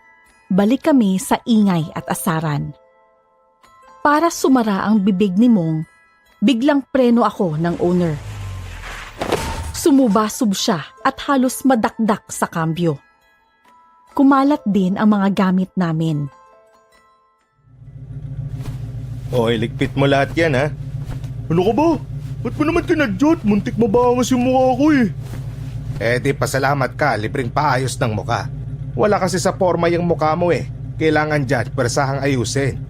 balik kami sa ingay at asaran. Para sumara ang bibig ni Mong, biglang preno ako ng owner. Sumubasub siya at halos madakdak sa kambyo. Kumalat din ang mga gamit namin. Iligpit mo lahat yan Ano ka ba? Ba't mo naman kinadyot? Muntik mabangas yung mukha ko Di pasalamat ka, libreng paayos ng muka. Wala kasi sa forma yung mukha mo Kailangan dyan, persahang ayusin.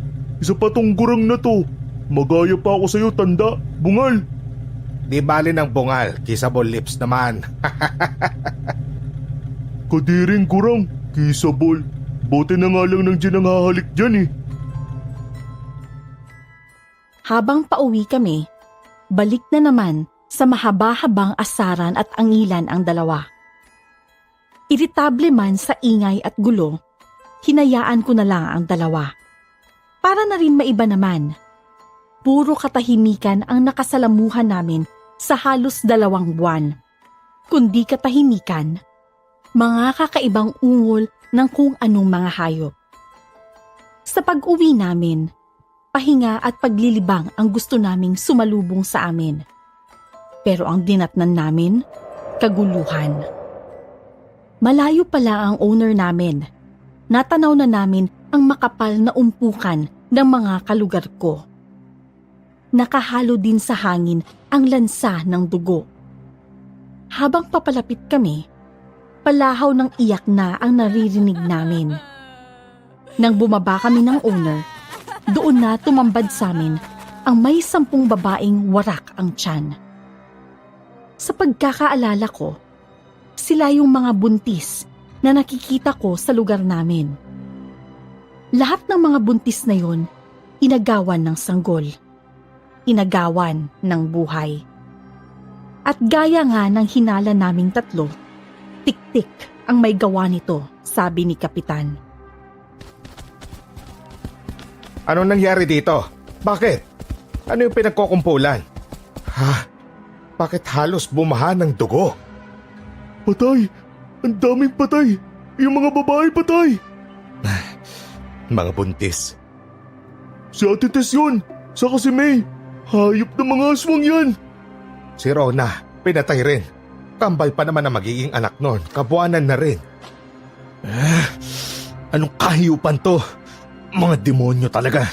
Isa pa tong gurang na to. Magaya pa ako sa'yo, tanda. Bungal. Di bali ng bungal, kissable lips naman. Kadiring gurang, kissable. Bote na nga lang nang dyan ang hahalik dyan Habang pauwi kami, balik na naman sa mahaba-habang asaran at angilan ang dalawa. Iritable man sa ingay at gulo, hinayaan ko na lang ang dalawa. Para na rin maiba naman, puro katahimikan ang nakasalamuhan namin sa halos 2 buwan. Kundi katahimikan, mga kakaibang ungol ng kung anong mga hayop. Sa pag-uwi namin, pahinga at paglilibang ang gusto naming sumalubong sa amin. Pero ang dinatnan namin, kaguluhan. Malayo pala ang owner namin. Natanaw na namin ang makapal na umpukan ng mga kalugar ko. Nakahalo din sa hangin ang lansa ng dugo. Habang papalapit kami, palahaw ng iyak na ang naririnig namin. Nang bumaba kami ng owner, doon na tumambad sa amin ang may 10 babaeng warak ang tiyan. Sa pagkakaalala ko, sila yung mga buntis na nakikita ko sa lugar namin. Lahat ng mga buntis na yon, inagawan ng sanggol. Inagawan ng buhay. At gaya nga ng hinala naming 3, tik-tik ang may gawa nito, sabi ni Kapitan. Anong nangyari dito? Bakit? Ano yung pinagkukumpulan? Bakit halos bumaha ng dugo? Patay! Ang daming patay! Yung mga babae patay! Mga buntis. Si Ate Tess yun! Saka si May! Hayop na mga aswang yan! Si Rona, pinatay rin. Kambal pa naman na magiging anak nun. Kabuanan na rin. Anong kahiyupan to? Mga demonyo talaga.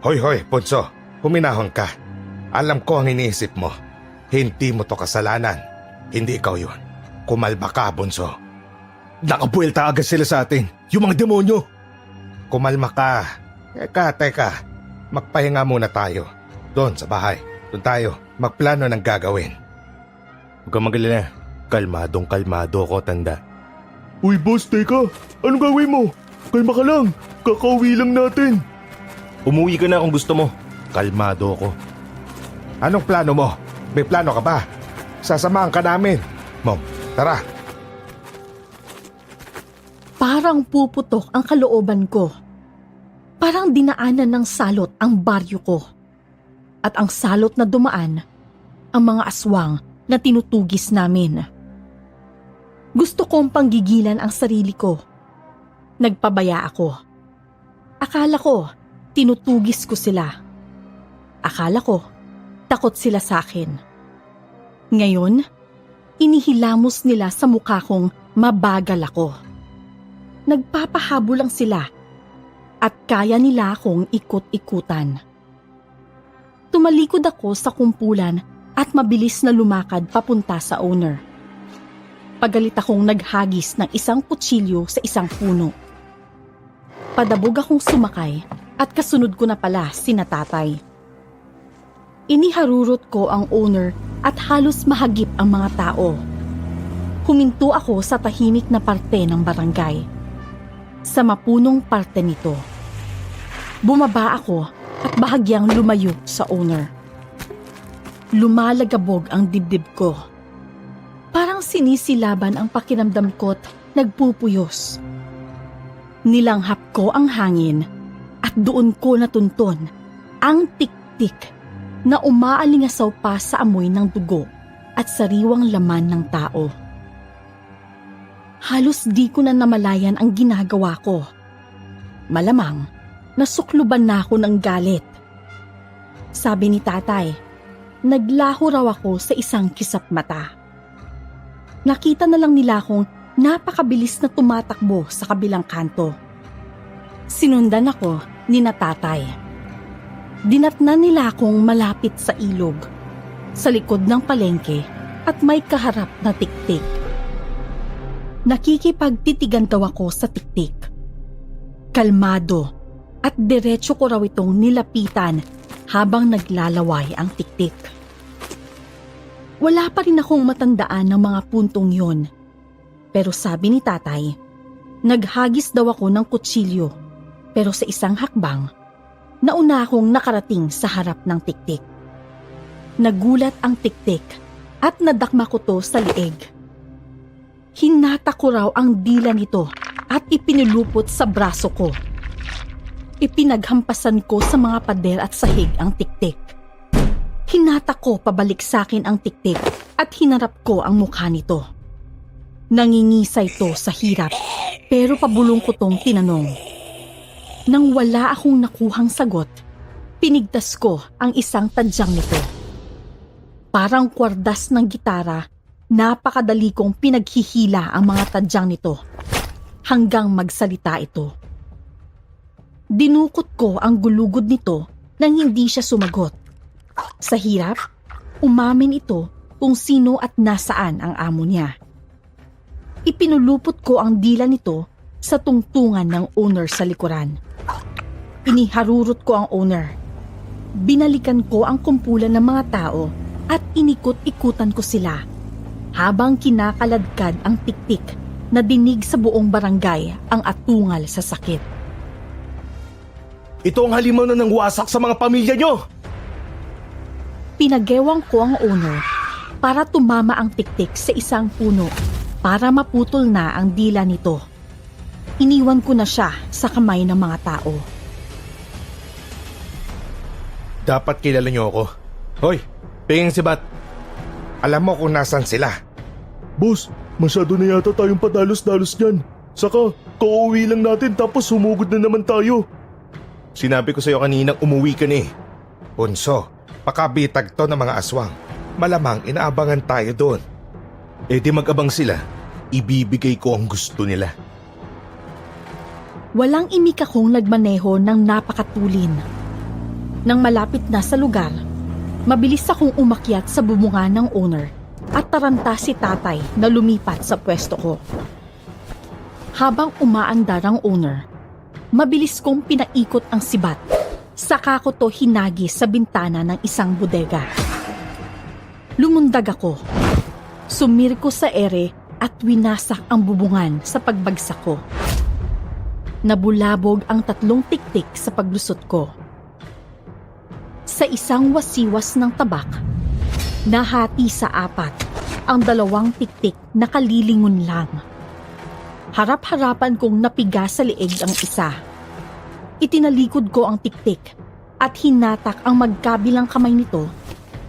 Hoy, Ponso. Huminahon ka. Alam ko ang iniisip mo. Hindi mo to kasalanan. Hindi ikaw yun. Kumalma ka, Bunso. Nakabuelta agad sila sa atin. Yung mga demonyo. Kumalma ka. Teka. Magpahinga muna tayo. Doon sa bahay. Doon tayo. Magplano ng gagawin. Huwag kang magalala. Kalmadong-kalmado ako, tanda. Uy boss, teka. Anong gawin mo? Kalma ka lang. Kakauwi lang natin. Umuwi ka na kung gusto mo. Kalmado ako. Anong plano mo? May plano ka ba? Sasamahan ka namin. Mom, tara. Parang puputok ang kalooban ko. Parang dinaanan ng salot ang baryo ko. At ang salot na dumaan, ang mga aswang na tinutugis namin. Gusto kong panggigilan ang sarili ko. Nagpabaya ako. Akala ko, tinutugis ko sila. Akala ko, takot sila sa akin. Ngayon, inihilamos nila sa mukha kong mabagal ako. Nagpapahabol lang sila at kaya nila akong ikot-ikutan. Tumalikod ako sa kumpulan at mabilis na lumakad papunta sa owner. Pagalit akong naghagis ng isang kutsilyo sa isang puno. Padabog akong sumakay at kasunod ko na pala sina tatay. Iniharurot ko ang owner at halos mahagip ang mga tao. Huminto ako sa tahimik na parte ng barangay. Sa mapunong parte nito. Bumaba ako at bahagyang lumayo sa owner. Lumalagabog ang dibdib ko. Parang sinisilaban ang pakiramdam ko't nagpupuyos. Nilanghap ko ang hangin at doon ko natunton ang tik-tik na umaalingasaw pa sa amoy ng dugo at sariwang laman ng tao. Halos di ko na namalayan ang ginagawa ko. Malamang, nasukluban na ako ng galit. Sabi ni tatay, naglaho raw ako sa isang kisap mata. Nakita na lang nila akong napakabilis na tumatakbo sa kabilang kanto. Sinundan ako ni tatay. Dinatnan nila akong malapit sa ilog, sa likod ng palengke at may kaharap na tiktik. Nakikipagtitigan daw ako sa tiktik. Kalmado at diretso ko raw itong nilapitan habang naglalaway ang tiktik. Wala pa rin akong matandaan ng mga puntong yon. Pero sabi ni tatay, naghagis daw ako ng kutsilyo pero sa isang hakbang, nauna akong nakarating sa harap ng tiktik. Nagulat ang tiktik at nadakma ko to sa lieg. Hinata ko raw ang dila nito at ipinulupot sa braso ko. Ipinaghampasan ko sa mga pader at sahig ang tiktik. Hinata ko pabalik sa akin ang tiktik at hinarap ko ang mukha nito. Nangingisay to sa hirap pero pabulong ko tong tinanong. Nang wala akong nakuhang sagot, pinigtas ko ang isang tadyang nito. Parang kwardas ng gitara, napakadali kong pinaghihila ang mga tadyang nito hanggang magsalita ito. Dinukot ko ang gulugod nito nang hindi siya sumagot. Sa hirap, umamin ito kung sino at nasaan ang amo niya. Ipinulupot ko ang dila nito sa tungtungan ng owner sa likuran. Iniharurot ko ang owner. Binalikan ko ang kumpulan ng mga tao at inikot-ikutan ko sila habang kinakaladkad ang tiktik na dinig sa buong barangay ang atungal sa sakit. Ito ang halimaw na ng wasak sa mga pamilya nyo! Pinagewang ko ang owner para tumama ang tiktik sa isang puno para maputol na ang dila nito. Iniwan ko na siya sa kamay ng mga tao. Dapat kilala niyo ako. Hoy, Ping Sibat. Alam mo kung nasan sila. Boss, masyado na yata tayong padalos-dalos niyan. Saka, kauwi lang natin tapos humugod na naman tayo. Sinabi ko sa'yo kaninang umuwi ka na eh. Bunso, pakabitag to ng mga aswang. Malamang inaabangan tayo doon. Eh di mag-abang sila. Ibibigay ko ang gusto nila. Walang imik akong nagmaneho ng napakatulin. Nang malapit na sa lugar, Mabilis akong umakyat sa bubunga ng owner at taranta si tatay na lumipat sa pwesto ko. Habang umaandar ang owner, mabilis kong pinaikot ang sibat. Saka ko to hinagis sa bintana ng isang bodega. Lumundag ako. Sumirko sa ere at winasak ang bubungan sa pagbagsak ko. Nabulabog ang 3 tiktik sa paglusot ko. Sa isang wasiwas ng tabak, nahati sa 4 ang 2 tiktik na kalilingon lang. Harap-harapan kong napiga sa leeg ang isa. Itinalikod ko ang tiktik at hinatak ang magkabilang kamay nito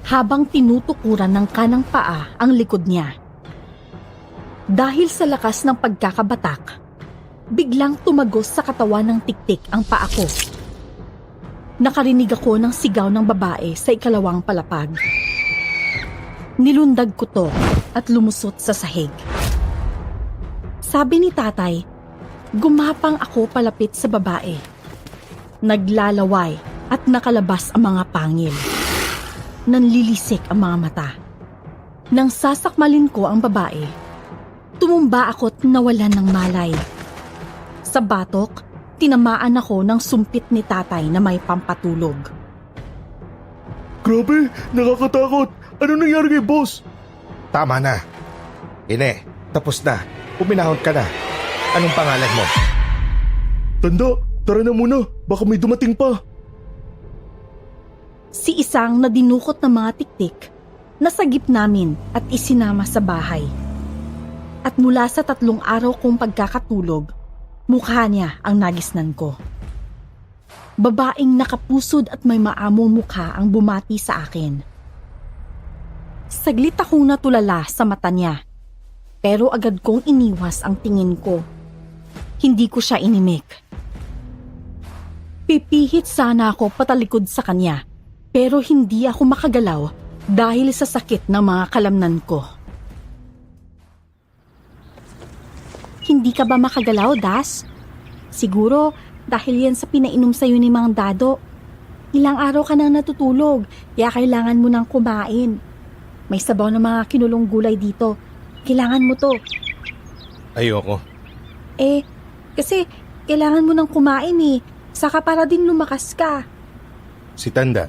habang tinutukuran ng kanang paa ang likod niya. Dahil sa lakas ng pagkakabatak, biglang tumagos sa katawan ng tiktik ang paa ko. Nakarinig ako ng sigaw ng babae sa ikalawang palapag. Nilundag ko to at lumusot sa sahig. Sabi ni tatay, gumapang ako palapit sa babae. Naglalaway at nakalabas ang mga pangil. Nanlilisik ang mga mata. Nang sasakmalin ko ang babae, tumumba ako't nawalan ng malay. Sa batok, tinamaan ako ng sumpit ni tatay na may pampatulog. Grabe, nakakatakot. Ano nangyari kay boss? Tama na. Ine, tapos na. Puminahon ka na. Anong pangalan mo? Tanda, tara na muna. Baka may dumating pa. Si Isang na dinukot ng mga tiktik, nasagip namin at isinama sa bahay. At mula sa 3 araw kong pagkakatulog, mukha niya ang nagisnan ko. Babaeng nakapusod at may maamong mukha ang bumati sa akin. Saglit akong natulala sa mata niya, pero agad kong iniwas ang tingin ko. Hindi ko siya inimik. Pipihit sana ako patalikod sa kanya, pero hindi ako makagalaw dahil sa sakit ng mga kalamnan ko. Hindi ka ba makagalaw, Das? Siguro dahil yan sa pinainom sa'yo ni Mang Dado. Ilang araw ka nang natutulog, kaya kailangan mo nang kumain. May sabaw na mga kinulong gulay dito. Kailangan mo to. Ayoko. Kasi kailangan mo nang kumain eh. Saka para din lumakas ka. Si Tanda.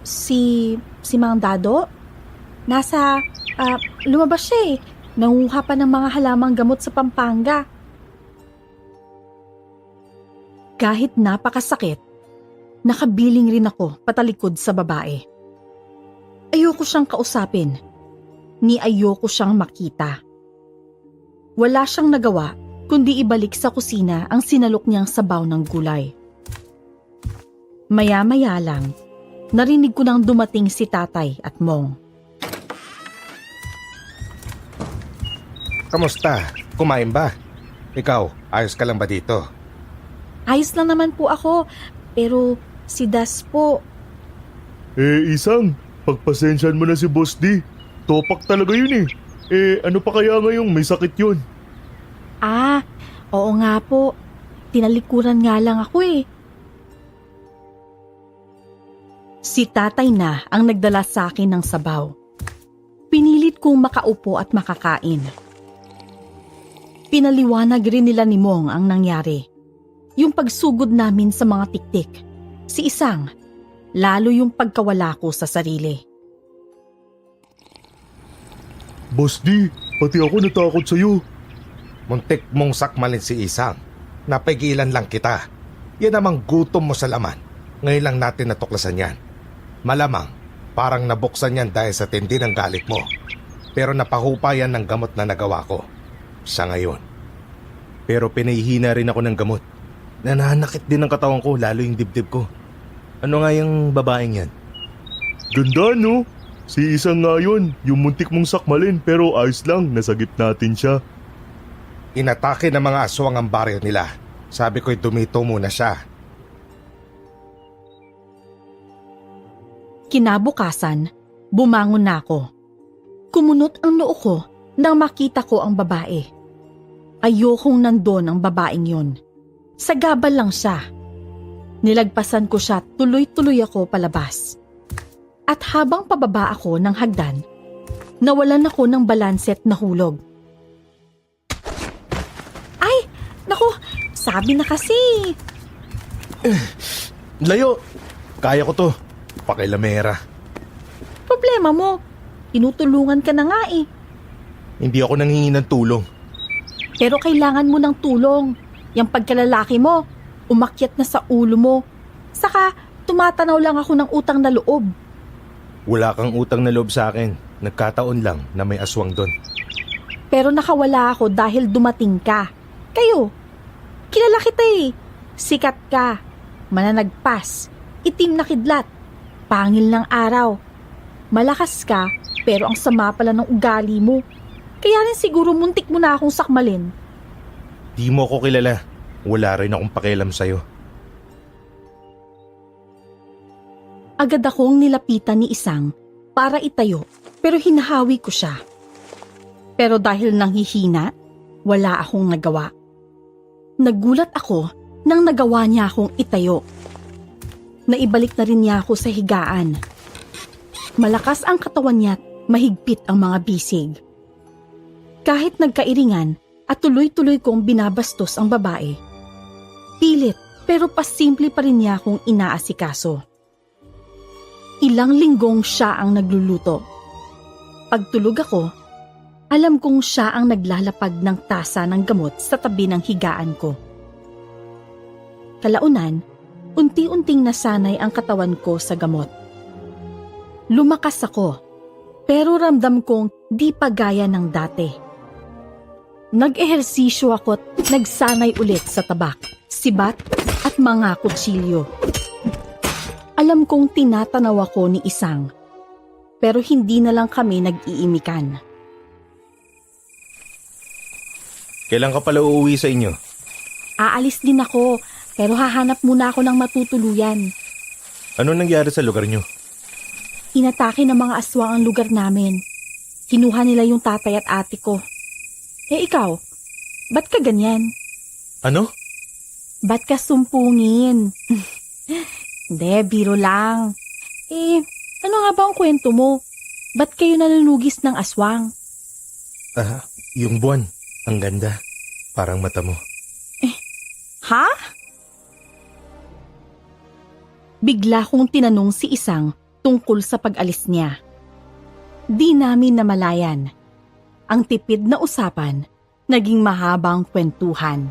Si Mang Dado? Lumabas siya eh. Nanguha pa ng mga halamang gamot sa Pampanga. Kahit napakasakit, nakabiling rin ako patalikod sa babae. Ayoko siyang kausapin, ni ayoko siyang makita. Wala siyang nagawa kundi ibalik sa kusina ang sinalok niyang sabaw ng gulay. Maya-maya lang, narinig ko nang dumating si tatay at Mong. Kamusta? Kumain ba? Ikaw, ayos ka lang ba dito? Ayos lang naman po ako, pero si Das po. Isang, pagpasensyahan mo na si Boss D. Topak talaga yun eh. Ano pa kaya ngayong may sakit yun? Oo nga po. Tinalikuran nga lang ako eh. Si tatay na ang nagdala sa akin ng sabaw. Pinilit kong makaupo at makakain. Pinaliwanag rin nila ni Mong ang nangyari. Yung pagsugod namin sa mga tiktik. Si Isang, lalo yung pagkawala ko sa sarili. Boss D, pati ako natakot sa'yo. Muntik mong sakmalin si Isang. Napigilan lang kita. Yan namang gutom mo sa laman. Ngayon lang natin natuklasan yan. Malamang, parang nabuksan yan dahil sa tindi ng galit mo. Pero napahupa yan ng gamot na nagawa ko. Sa ngayon. Pero pinahihina rin ako ng gamot. Nananakit din ang katawan ko, lalo yung dibdib ko. Ano nga yung babaeng yan? Ganda no? Si Isang nga yun, yung muntik mong sakmalin pero ayos lang, nasagip natin siya. Inatake ng mga aswang ang baryo nila. Sabi ko'y dumito muna siya. Kinabukasan, bumangon na ako. Kumunot ang noo ko nang makita ko ang babae. Ayokong nandun ang babaeng yon. Sagabal lang siya. Nilagpasan ko siya, tuloy-tuloy ako palabas. At habang pababa ako ng hagdan, nawalan ako ng balanse at nahulog. Ay! Naku! Sabi na kasi! Layo! Kaya ko to. Pakilamera. Problema mo, tinutulungan ka na nga eh. Hindi ako nanghingi ng tulong. Pero kailangan mo ng tulong. Yang pagkalalaki mo, umakyat na sa ulo mo. Saka, tumatanaw lang ako ng utang na loob. Wala kang utang na loob sa akin. Nagkataon lang na may aswang doon. Pero nakawala ako dahil dumating ka. Kayo, kilala kita eh. Sikat ka, mananagpas, itim na kidlat, pangil ng araw. Malakas ka, pero ang sama pala ng ugali mo. Kaya rin siguro muntik mo na akong sakmalin. Di mo ako kilala. Wala rin akong pakialam sa'yo. Agad akong nilapitan ni Isang para itayo, pero hinahawi ko siya. Pero dahil nanghihina, wala akong nagawa. Nagulat ako nang nagawa niya akong itayo. Naibalik na rin niya ako sa higaan. Malakas ang katawan niya at mahigpit ang mga bisig. Kahit nagkairingan at tuloy-tuloy kong binabastos ang babae, pilit pero pasimple pa rin niya akong inaasikaso. Ilang linggong siya ang nagluluto. Pagtulog ako, alam kong siya ang naglalapag ng tasa ng gamot sa tabi ng higaan ko. Kalaunan, unti-unting nasanay ang katawan ko sa gamot. Lumakas ako, pero ramdam kong di pa gaya ng dati. Nag-ehersisyo ako at nagsanay ulit sa tabak, sibat at mga kutsilyo. Alam kong tinatanaw ako ni Isang, pero hindi na lang kami nag-iimikan. Kailan ka pala uuwi sa inyo? Aalis din ako, pero hahanap muna ako ng matutuluyan. Ano nangyari sa lugar nyo? Inatake ng mga aswang ang lugar namin. Kinuha nila yung tatay at ate ko. Eh ikaw, ba't ka ganyan? Ano? Ba't ka sumpungin? Hindi, biro lang. Eh, ano nga ba ang kwento mo? Ba't kayo nanunugis ng aswang? Yung buwan. Ang ganda. Parang mata mo. Ha? Bigla kong tinanong si Isang tungkol sa pag-alis niya. Di namin namalayan. Ang tipid na usapan, naging mahabang kwentuhan.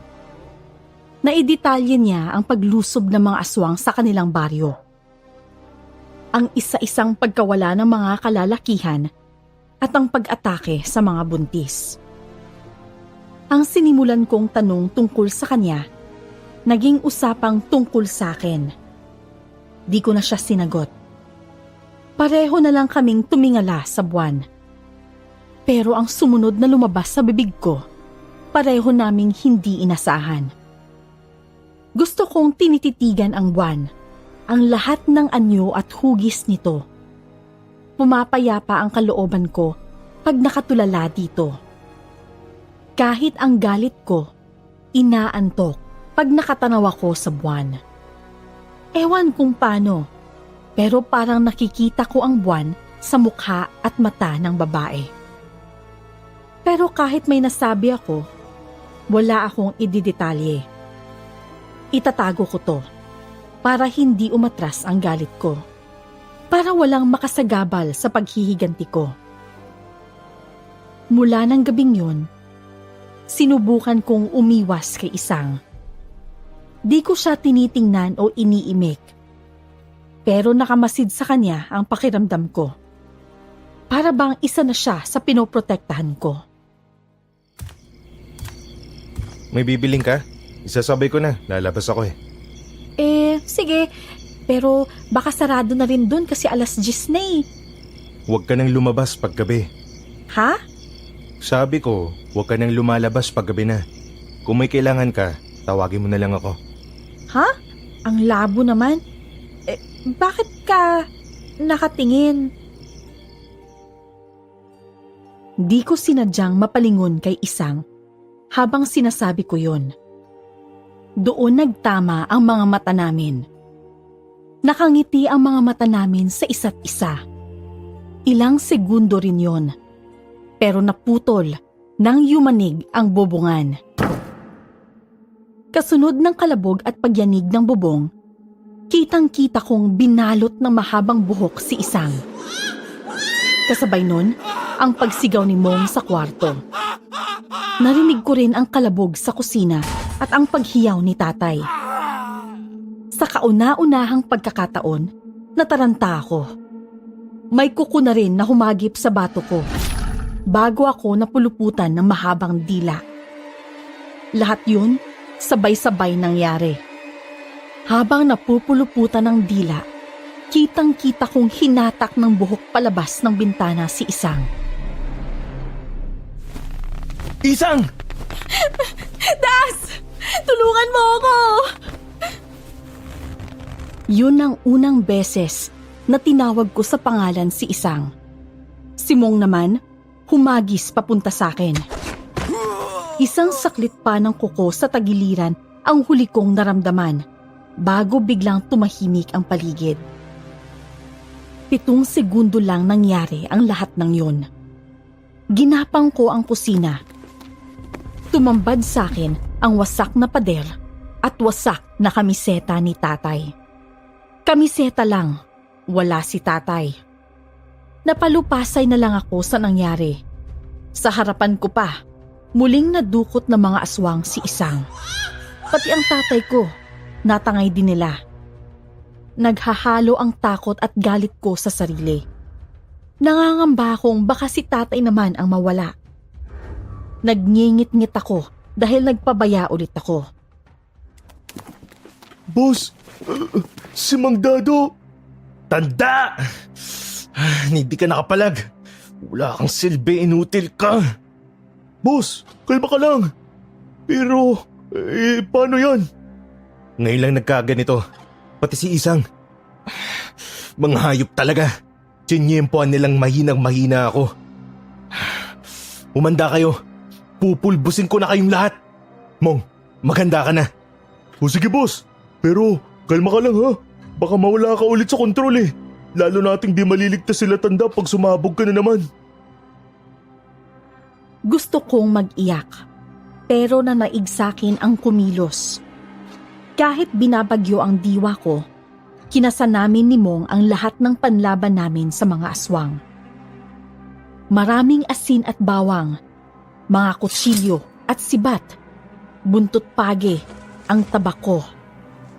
Naidetalye niya ang paglusob ng mga aswang sa kanilang baryo. Ang isa-isang pagkawala ng mga kalalakihan at ang pag-atake sa mga buntis. Ang sinimulan kong tanong tungkol sa kanya, naging usapang tungkol sa akin. Di ko na siya sinagot. Pareho na lang kaming tumingala sa buwan. Pero ang sumunod na lumabas sa bibig ko, pareho naming hindi inasahan. Gusto kong tinititigan ang buwan, ang lahat ng anyo at hugis nito. Pumapayapa ang kalooban ko pag nakatulala dito. Kahit ang galit ko, inaantok pag nakatanaw ako sa buwan. Ewan kung paano, pero parang nakikita ko ang buwan sa mukha at mata ng babae. Pero kahit may nasabi ako, wala akong ididetalye. Itatago ko to para hindi umatras ang galit ko. Para walang makasagabal sa paghihiganti ko. Mula ng gabing yun, sinubukan kong umiwas kay Isang. Di ko siya tinitingnan o iniimik. Pero nakamasid sa kanya ang pakiramdam ko. Para bang isa na siya sa pinoprotektahan ko. May bibiling ka? Isasabay ko na. Lalabas ako eh. Sige. Pero baka sarado na rin dun kasi 10:00 na eh. Huwag ka nang lumabas paggabi. Ha? Sabi ko, huwag ka nang lumalabas paggabi na. Kung may kailangan ka, tawagin mo na lang ako. Ha? Ang labo naman. Bakit ka nakatingin? Di ko sinadyang mapalingon kay Isang habang sinasabi ko yon. Doon nagtama ang mga mata namin. Nakangiti ang mga mata namin sa isa't isa. Ilang segundo rin yon. Pero naputol nang yumanig ang bubungan. Kasunod ng kalabog at pagyanig ng bubong, kitang-kita kong binalot ng mahabang buhok si Isang. Kasabay nun, ang pagsigaw ni Mong sa kwarto. Narinig ko rin ang kalabog sa kusina at ang paghiyaw ni tatay. Sa kauna-unahang pagkakataon, nataranta ako. May kuko na rin na humagip sa bato ko bago ako napuluputan ng mahabang dila. Lahat yun, sabay-sabay nangyari. Habang napupuluputan ng dila, kitang-kita kong hinatak ng buhok palabas ng bintana si Isang. Isang! Das! Tulungan mo ako! Yun ang unang beses na tinawag ko sa pangalan si Isang. Si Mong naman, humagis papunta sa akin. Isang saklit pa ng kuko sa tagiliran ang huli kong naramdaman bago biglang tumahimik ang paligid. 7 segundo lang nangyari ang lahat ng yun. Ginapang ko ang kusina. Tumambad sa akin ang wasak na pader at wasak na kamiseta ni tatay. Kamiseta lang, wala si tatay. Napalupasay na lang ako sa nangyari. Sa harapan ko pa, muling nadukot ng mga aswang si Isang. Pati ang tatay ko, natangay din nila. Naghahalo ang takot at galit ko sa sarili. Nangangamba akong baka si tatay naman ang mawala. Nagngingit-ngit ako dahil nagpabaya ulit ako. Boss, si Mang Dado. Tanda! Hindi ka nakapalag. Wala kang silbi, inutil ka. Boss, kalma ka lang. Pero, paano yan? Ngayon lang nagkaganito. Pati si Isang. Mga hayop talaga. Tsinyempoan nilang mahinang-mahina ako. Umanda kayo. Pupulbusin ko na kayong lahat. Mong, maganda ka na. O sige boss, pero kalma ka lang ha. Baka mawala ka ulit sa kontrol eh. Lalo nating di maliligtas sila tanda pag sumabog ka na naman. Gusto kong mag-iyak, pero nanaig sa'kin ang kumilos. Kahit binabagyo ang diwa ko, kinasa namin ni Mong ang lahat ng panlaban namin sa mga aswang. Maraming asin at bawang, mga kutsilyo at sibat, buntot page, ang tabako,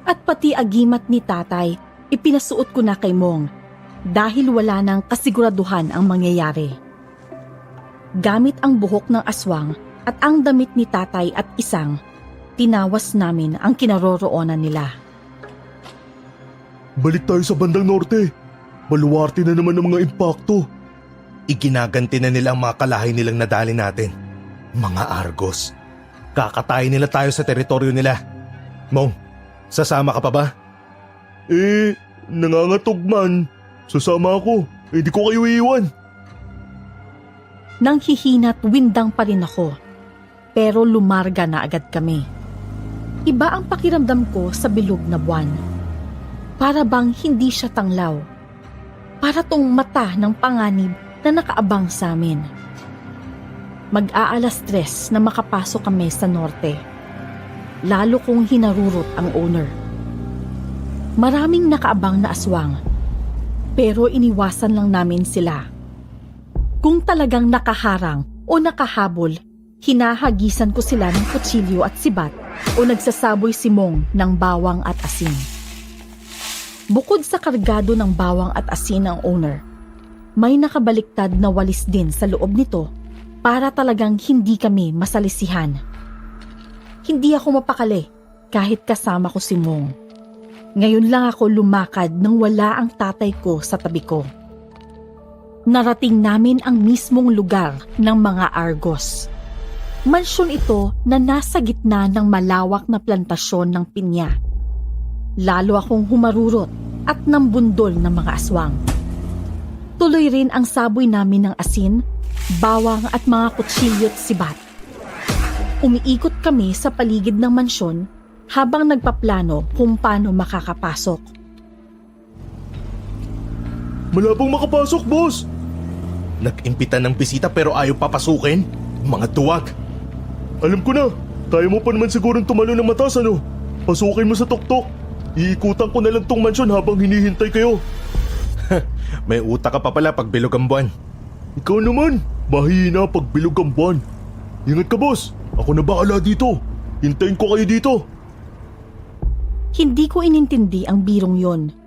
at pati agimat ni tatay ipinasuot ko na kay Mong dahil wala nang kasiguraduhan ang mangyayari. Gamit ang buhok ng aswang at ang damit ni tatay at Isang, tinawas namin ang kinaroroonan nila. Balik tayo sa bandang norte. Baluwarte na naman ang mga impakto. Iginaganti na nila ang mga kalahay nilang nadali natin. Mga Argos. Kakatayin nila tayo sa teritoryo nila. Mong, sasama ka pa ba? Nangangatog man. Sasama ako. Hindi ko kayo iiwan. Nang hihina't windang pa rin ako, pero lumarga na agad kami. Iba ang pakiramdam ko sa bilog na buwan. Para bang hindi siya tanglaw. Para tong mata ng panganib na nakaabang sa amin. Mag-aalas 3 na makapasok kami sa norte. Lalo kong hinarurot ang owner. Maraming nakaabang na aswang, pero iniwasan lang namin sila. Kung talagang nakaharang o nakahabol, hinahagisan ko sila ng kutsilyo at sibat o nagsasaboy si Mong ng bawang at asin. Bukod sa kargado ng bawang at asin ng owner, may nakabaliktad na walis din sa loob nito para talagang hindi kami masalisihan. Hindi ako mapakali kahit kasama ko si Mong. Ngayon lang ako lumakad nang wala ang tatay ko sa tabi ko. Narating namin ang mismong lugar ng mga Argos. Mansyon ito na nasa gitna ng malawak na plantasyon ng pinya. Lalo akong humarurot at nambundol ng mga aswang. Tuloy rin ang saboy namin ng asin, bawang at mga kutsilyo at sibat. Umiikot kami sa paligid ng mansyon habang nagpaplano kung paano makakapasok. Malabong makapasok, boss! Nag-imbita ng bisita pero ayaw papasukin? Mga duwag! Alam ko na, kaya mo pa naman sigurong tumalo ng matas, ano? Pasukin mo sa tuktok. Iikutan ko na lang tong mansyon habang hinihintay kayo. May utak ka pa pala pag bilog ang buwan. Ikaw naman, mahina pag bilog ang buwan. Ingat ka, boss. Ako na bahala dito. Hintayin ko kayo dito. Hindi ko inintindi ang birong yon.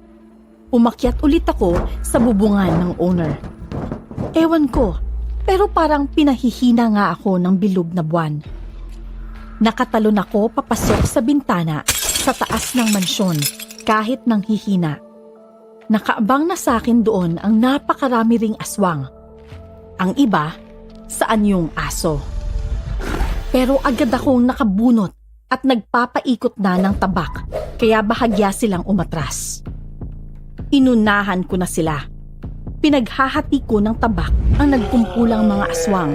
Umakyat ulit ako sa bubungan ng owner. Ewan ko, pero parang pinahihina nga ako ng bilog na buwan. Nakatalon ako papasok sa bintana sa taas ng mansyon kahit nang hihina. Nakaabang na sa akin doon ang napakarami ring aswang. Ang iba, sa anyong aso. Pero agad akong nakabunot at nagpapaikot na ng tabak kaya bahagya silang umatras. Inunahan ko na sila. Pinaghahati ko ng tabak ang nagkumpulang mga aswang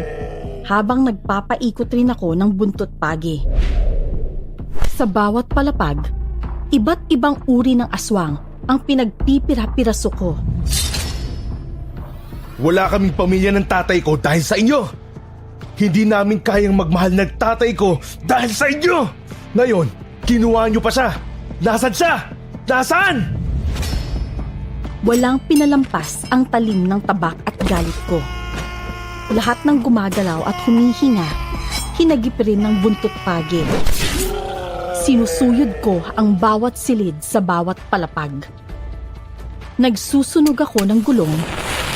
habang nagpapaikot rin ako ng buntot pagi. Sa bawat palapag, iba't ibang uri ng aswang ang pinagpipira-piraso ko. Wala kaming pamilya ng tatay ko dahil sa inyo! Hindi namin kayang magmahal ng tatay ko dahil sa inyo! Ngayon, kinuha nyo pa siya! Nasaan siya? Nasaan? Walang pinalampas ang talim ng tabak at galit ko. Lahat ng gumagalaw at humihinga, hinagip rin ng buntot pagi. Sinusuyod ko ang bawat silid sa bawat palapag. Nagsusunog ako ng gulong,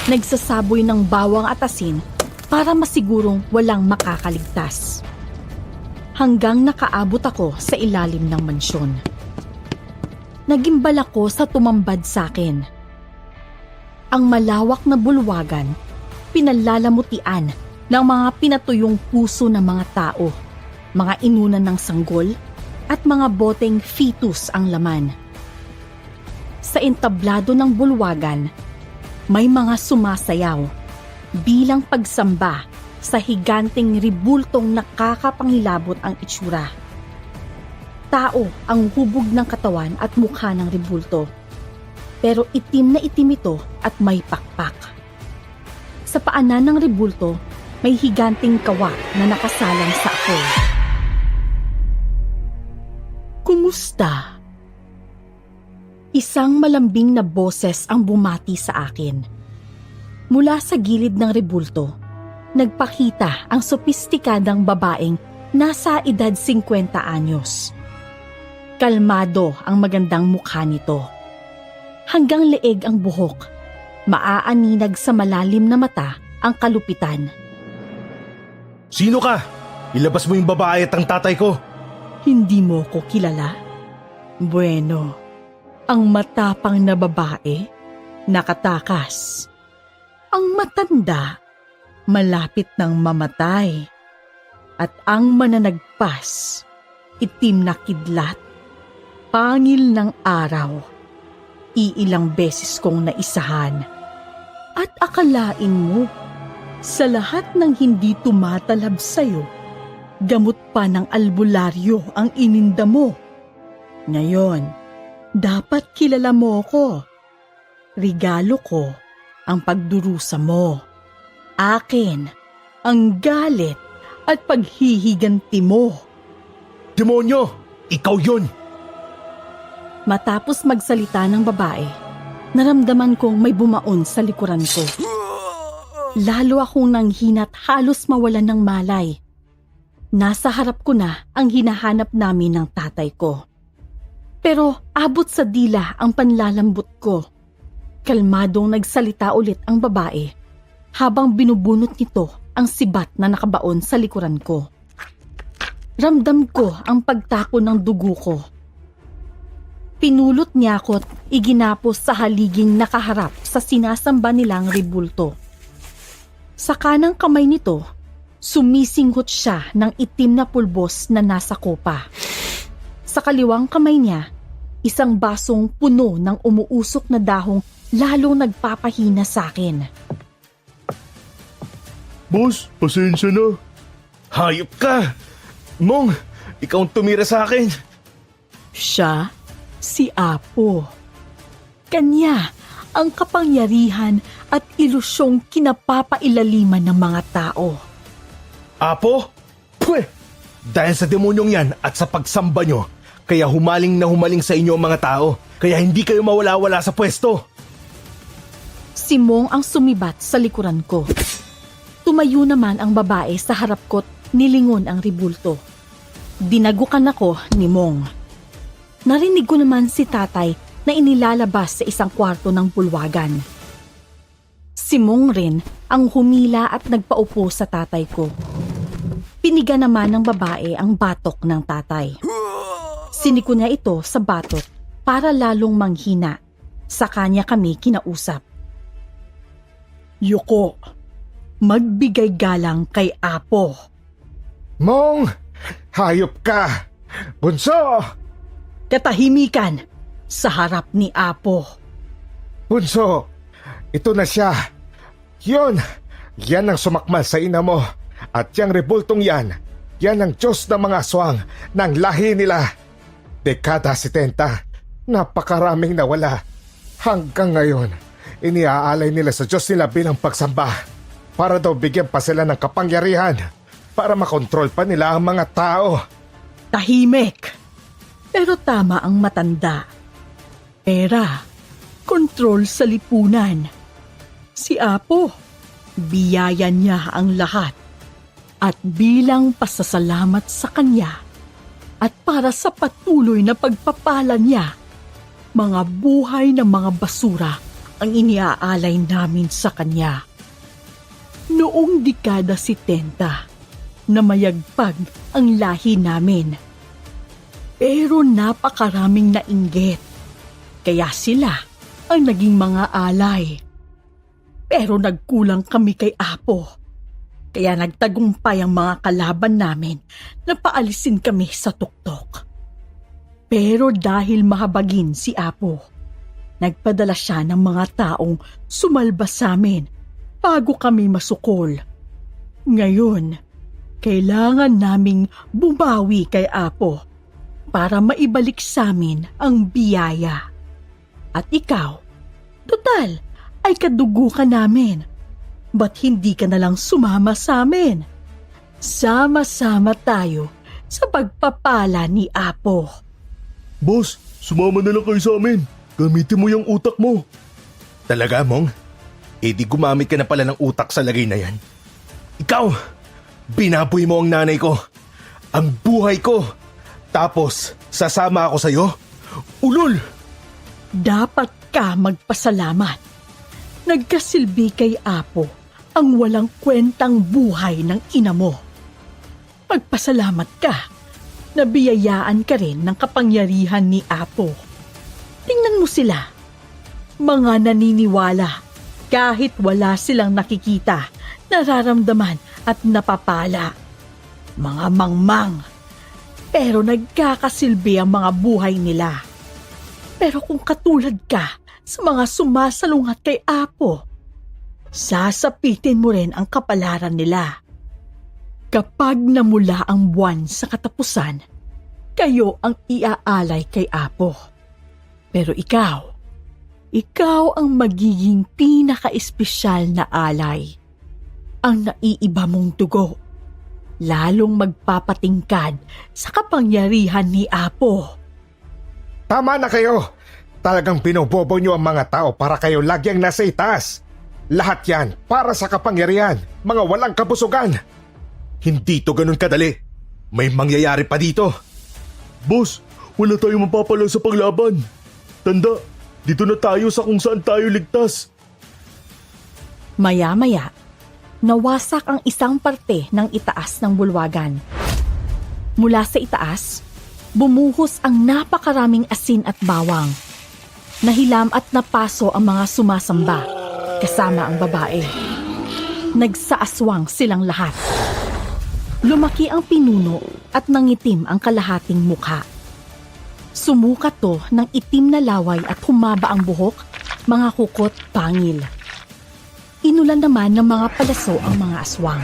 nagsasaboy ng bawang at asin para masigurong walang makakaligtas. Hanggang nakaabot ako sa ilalim ng mansyon. Nagimbal ako sa tumambad sa akin. Ang malawak na bulwagan, pinalalamutian ng mga pinatuyong puso ng mga tao, mga inunan ng sanggol, at mga boteng fetus ang laman. Sa entablado ng bulwagan, may mga sumasayaw bilang pagsamba sa higanteng ribultong nakakapangilabot ang itsura. Tao ang hubog ng katawan at mukha ng ribulto, pero itim na itim ito at may pakpak. Sa paanan ng ribulto, may higanteng kawak na nakasalang sa apoy. Kumusta? Isang malambing na boses ang bumati sa akin. Mula sa gilid ng ribulto, nagpakita ang sopistikadang babaeng nasa edad 50 anyos. Kalmado ang magandang mukha nito. Hanggang leeg ang buhok, maaaninag sa malalim na mata ang kalupitan. Sino ka? Ilabas mo yung babae at ang tatay ko. Hindi mo ko kilala? Bueno, ang matapang na babae, nakatakas. Ang matanda, malapit ng mamatay. At ang mananagpas, itim na kidlat, pangil ng araw. Iilang beses kong naisahan. At akalain mo, sa lahat ng hindi tumatalab sa'yo, gamot pa ng albularyo ang ininda mo. Ngayon, dapat kilala mo ko. Regalo ko ang pagdurusa mo. Akin ang galit at paghihiganti mo. Demonyo! Ikaw yun! Matapos magsalita ng babae, naramdaman kong may bumaon sa likuran ko. Lalo akong nanghinat halos mawalan ng malay. Nasa harap ko na ang hinahanap namin ng tatay ko. Pero abot sa dila ang panlalambot ko. Kalmadong nagsalita ulit ang babae habang binubunot nito ang sibat na nakabaon sa likuran ko. Ramdam ko ang pagtako ng dugo ko. Pinulot niya ako't iginapos sa haliging nakaharap sa sinasamba nilang ribulto. Sa kanang kamay nito, sumisinghot siya ng itim na pulbos na nasa kopa. Sa kaliwang kamay niya, isang basong puno ng umuusok na dahong lalong nagpapahina sa akin. Boss, pasensya na. Hayop ka! Mong, ikaw ang tumira sa akin. Siya, si Apo. Kanya ang kapangyarihan at ilusyong kinapapailaliman ng mga tao. Apo? Pweh! Dahil sa demonyong yan at sa pagsamba nyo, kaya humaling na humaling sa inyo ang mga tao. Kaya hindi kayo mawala-wala sa pwesto. Si Mong ang sumibat sa likuran ko. Tumayo naman ang babae sa harap ko't nilingon ang ribulto. Dinagukan ako ni Mong. Narinig ko naman si tatay na inilalabas sa isang kwarto ng bulwagan. Si Mong rin ang humila at nagpaupo sa tatay ko. Piniga naman ng babae ang batok ng tatay. Siniko niya ito sa batok para lalong manghina. Sa kanya kami kinausap. Yuko, magbigay galang kay Apo. Mong! Hayop ka! Bunso! Katahimikan sa harap ni Apo. Bunso! Ito na siya. Yan ang sumakmal sa ina mo. At yang rebultong yan ang Diyos ng mga aswang ng lahi nila. Dekada 70, napakaraming nawala. Hanggang ngayon, iniaalay nila sa Diyos nila bilang pagsamba para daw bigyan pa sila ng kapangyarihan para makontrol pa nila ang mga tao. Tahimik. Pero tama ang matanda. Pera, kontrol sa lipunan. Si Apo, biyaya niya ang lahat. At bilang pasasalamat sa kanya at para sa patuloy na pagpapala niya, mga buhay ng mga basura ang iniaalay namin sa kanya. Noong dekada 70, na mayagpag ang lahi namin. Pero napakaraming nainggit, kaya sila ang naging mga alay. Pero nagkulang kami kay Apo, kaya nagtagumpay ang mga kalaban namin na paalisin kami sa tuktok. Pero dahil mahabagin si Apo, nagpadala siya ng mga taong sumalba sa amin bago kami masukol. Ngayon, kailangan naming bumawi kay Apo para maibalik sa amin ang biyaya. At ikaw, total, ay kadugo ka namin. Ba't hindi ka nalang sumama sa amin? Sama-sama tayo sa pagpapala ni Apo. Boss, sumama na lang kayo sa amin. Gamitin mo yung utak mo. Talaga, Mong? Eh di gumamit ka na pala ng utak sa lagay na yan. Ikaw! Binaboy mo ang nanay ko, ang buhay ko, tapos sasama ako sa'yo? Ulol! Dapat ka magpasalamat. Nagkasilbi kay Apo ang walang kwentang buhay ng ina mo. Magpasalamat ka. Nabiyayaan ka rin ng kapangyarihan ni Apo. Tingnan mo sila. Mga naniniwala kahit wala silang nakikita, nararamdaman at napapala. Mga mangmang. Pero nagkakasilbi ang mga buhay nila. Pero kung katulad ka sa mga sumasalungat kay Apo, sasapitin mo rin ang kapalaran nila. Kapag namula ang buwan sa katapusan, kayo ang iaalay kay Apo. Pero ikaw ang magiging pinaka-espesyal na alay. Ang naiiba mong dugo, lalong magpapatingkad sa kapangyarihan ni Apo. Tama na kayo! Talagang binobobo nyo ang mga tao para kayo lagyang nasa itaas. Lahat yan para sa kapangyarihan, mga walang kabusugan. Hindi to ganun kadali. May mangyayari pa dito. Boss, wala tayong mapapala sa paglaban. Tanda, dito na tayo sa kung saan tayo ligtas. Maya-maya, nawasak ang isang parte ng itaas ng bulwagan. Mula sa itaas, bumuhos ang napakaraming asin at bawang. Nahilam at napaso ang mga sumasamba, kasama ang babae. Nagsaaswang silang lahat. Lumaki ang pinuno at nangitim ang kalahating mukha. Sumukat to ng itim na laway at humaba ang buhok, mga kukot pangil. Inulan naman ng mga palaso ang mga aswang.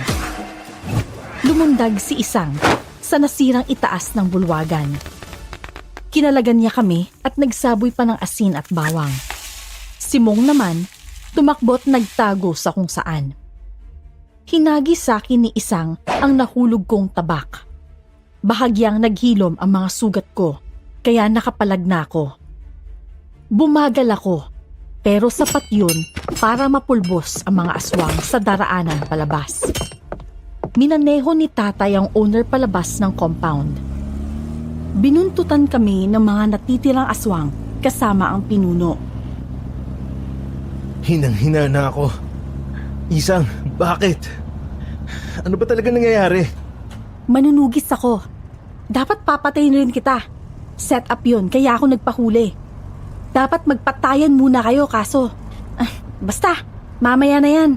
Lumundag si isang sa nasirang itaas ng bulwagan. Kinalagan niya kami at nagsaboy pa ng asin at bawang. Si Mong naman, tumakbo't nagtago sa kung saan. Hinagi sa akin ni Isang ang nahulog kong tabak. Bahagyang naghilom ang mga sugat ko, kaya nakapalag na ako. Bumagal ako, pero sapat yun para mapulbos ang mga aswang sa daraanan palabas. Minaneho ni tatay ang owner palabas ng compound. Binuntutan kami ng mga natitirang aswang kasama ang pinuno. Hinang-hina na ako. Isang, bakit? Ano ba talaga nangyayari? Manunugis ako. Dapat papatayin rin kita. Set up yun, kaya ako nagpahuli. Dapat magpatayan muna kayo kaso... basta, mamaya na yan.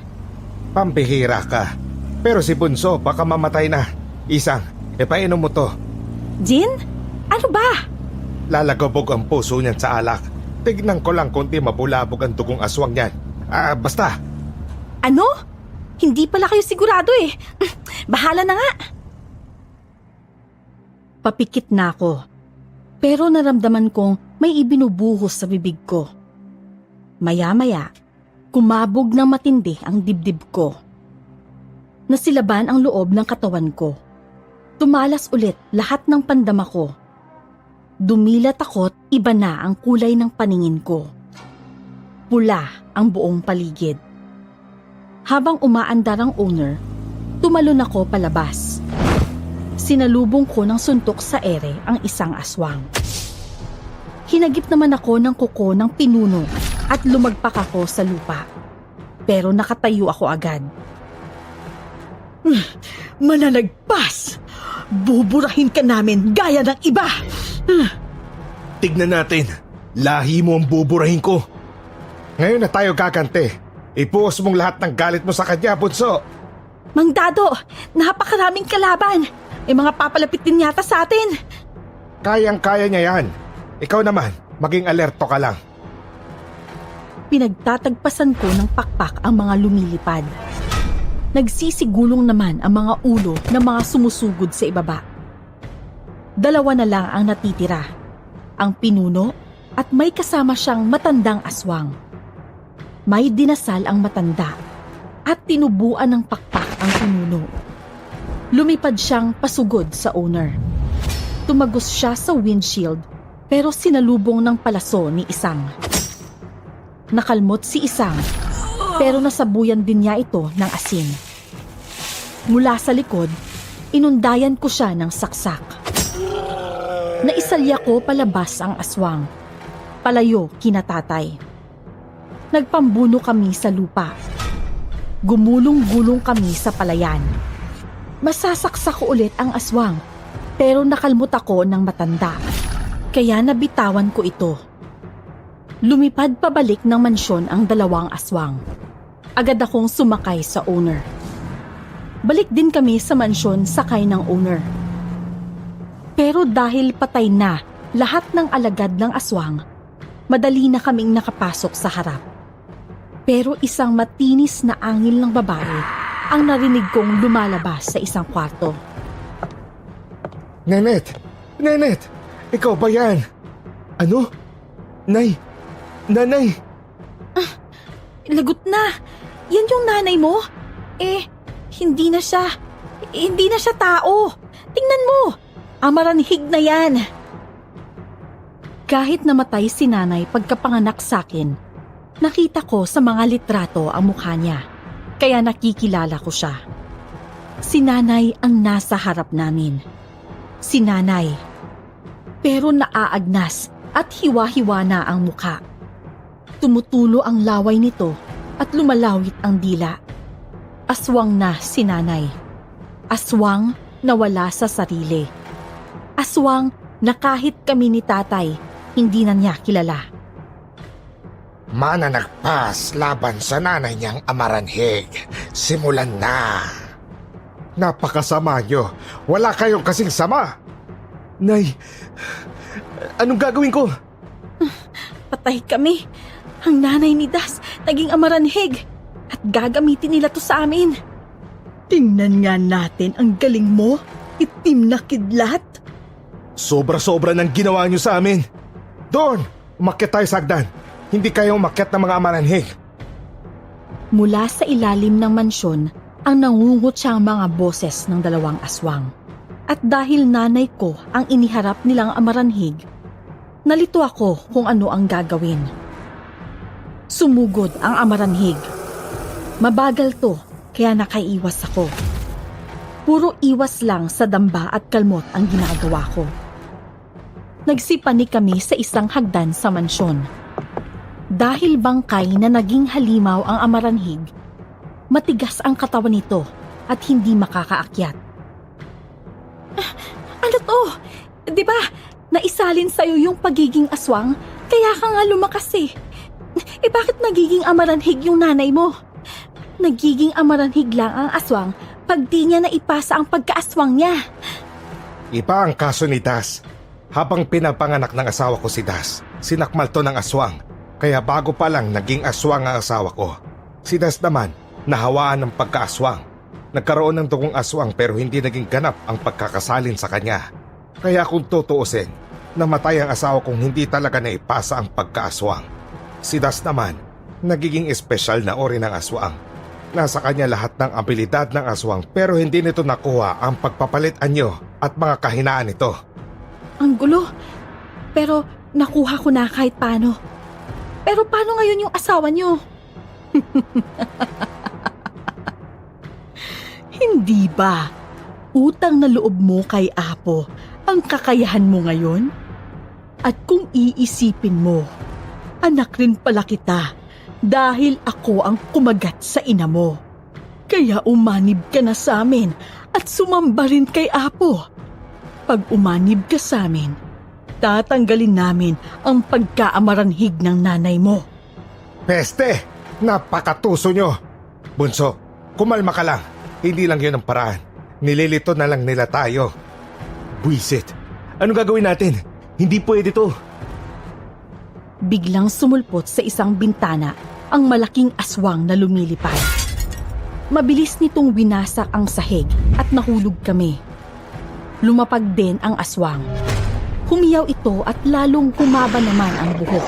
Pampihira ka. Pero si Bunso baka mamatay na. Isang, painom mo to. Jin? Ano ba? Lalagabog ang puso niyan sa alak. Tignan ko lang kung di mabulabog ang dugong aswang niyan. Basta. Ano? Hindi pala kayo sigurado eh. Bahala na nga. Papikit na ako. Pero naramdaman kong may ibinubuhos sa bibig ko. Maya-maya, kumabog ng matindi ang dibdib ko. Nasilaban ang loob ng katawan ko. Tumalas ulit lahat ng pandama ko. Dumilat ako't iba na ang kulay ng paningin ko. Pula ang buong paligid. Habang umaandar ang owner, tumalon ako palabas. Sinalubong ko ng suntok sa ere ang isang aswang. Hinagip naman ako ng kuko ng pinuno at lumagpak ako sa lupa. Pero nakatayo ako agad. Mananagpas! Buburahin ka namin gaya ng iba! Tignan natin. Lahi mo ang buburahin ko. Ngayon na tayo kakante. Ipuos mong lahat ng galit mo sa kanya, Bunso. Mang Dado, napakaraming kalaban. May mga papalapit din yata sa atin. Kayang-kaya niya yan. Ikaw naman, maging alerto ka lang. Pinagtatagpasan ko ng pakpak ang mga lumilipad. Nagsisigulong naman ang mga ulo ng mga sumusugod sa ibaba. Dalawa na lang ang natitira, ang pinuno at may kasama siyang matandang aswang. May dinasal ang matanda at tinubuan ng pakpak ang pinuno. Lumipad siyang pasugod sa owner. Tumagos siya sa windshield pero sinalubong ng palaso ni Isang. Nakalmot si Isang pero nasabuyan din niya ito ng asin. Mula sa likod, inundayan ko siya ng saksak. Naisalya ko palabas ang aswang. Palayo kina tatay. Nagpambuno kami sa lupa. Gumulong-gulong kami sa palayan. Masasaksak ko ulit ang aswang pero nakalmot ako ng matanda. Kaya nabitawan ko ito. Lumipad pabalik ng mansyon ang dalawang aswang. Agad akong sumakay sa owner. Balik din kami sa mansyon sakay ng owner. Pero dahil patay na lahat ng alagad ng aswang, madali na kaming nakapasok sa harap. Pero isang matinis na angil ng babae ang narinig kong lumalabas sa isang kwarto. Nenet! Nenet! Ikaw ba yan? Ano? Nay! Nanay! Lagot na! Yan yung nanay mo? Hindi na siya tao. Tingnan mo! Amaranhig na yan. Kahit namatay si nanay pagkapanganak sa akin, nakita ko sa mga litrato ang mukha niya. Kaya nakikilala ko siya. Si nanay ang nasa harap namin. Si nanay. Pero naaagnas at hiwa-hiwa na ang mukha. Tumutulo ang laway nito at lumalawit ang dila. Aswang na si nanay. Aswang na wala sa sarili. Aswang na kahit kami ni tatay, hindi na niya kilala. Mananagpas laban sa nanay niyang amaranhig. Simulan na. Napakasama niyo. Wala kayong kasing sama. Nay! Anong gagawin ko? Patay kami. Ang nanay ni Das naging amaranhig. At gagamitin nila to sa amin. Tingnan nga natin ang galing mo, itim na kidlat. Sobra-sobra ng ginawa niyo sa amin. Doon! Umakyat tayo sa hagdan. Hindi kayo umakyat ng mga maranhig. Mula sa ilalim ng mansyon ang nangungutsang mga boses ng dalawang aswang. At dahil nanay ko ang iniharap nilang amaranhig, nalito ako kung ano ang gagawin. Sumugod ang amaranhig. Mabagal to kaya nakaiwas ako. Puro iwas lang sa damba at kalmot ang ginagawa ko. Nagsipani kami sa isang hagdan sa mansyon. Dahil bangkay na naging halimaw ang amaranhig, matigas ang katawan nito at hindi makakaakyat. Ano to? Di ba, naisalin sa'yo yung pagiging aswang, kaya ka nga lumakas eh. Bakit nagiging amaranhig yung nanay mo? Nagiging amaranhig lang ang aswang pag di niya naipasa ang pagkaaswang niya. Iba ang kaso ni Das. Habang pinapanganak ng asawa ko si Das, sinakmal to ng aswang. Kaya bago pa lang naging aswang ang asawa ko. Si Das naman, nahawaan ng pagkaaswang. Nagkaroon ng dugong aswang pero hindi naging ganap ang pagkakasalin sa kanya. Kaya kung tutuusin, namatay ang asawa kong hindi talaga naipasa ang pagkaaswang. Si Das naman, nagiging espesyal na ori ng aswang. Nasa kanya lahat ng abilidad ng aswang pero hindi nito nakuha ang pagpapalit anyo at mga kahinaan nito. Ang gulo. Pero nakuha ko na kahit paano. Pero paano ngayon yung asawa niyo? Hindi ba? Utang na loob mo kay Apo ang kakayahan mo ngayon? At kung iisipin mo, anak rin pala kita dahil ako ang kumagat sa ina mo. Kaya umanib ka na sa amin at sumamba rin kay Apo. Pag umanib ka sa amin, tatanggalin namin ang pagkaamaranhig ng nanay mo. Peste! Napakatuso nyo! Bunso, kumalma ka lang. Hindi lang yun ang paraan. Nililito na lang nila tayo. Buisit. Anong gagawin natin? Hindi pwede to. Biglang sumulpot sa isang bintana ang malaking aswang na lumilipad. Mabilis nitong winasak ang sahig at nahulog kami. Lumapag din ang aswang. Humiyaw ito at lalong kumaba naman ang buhok.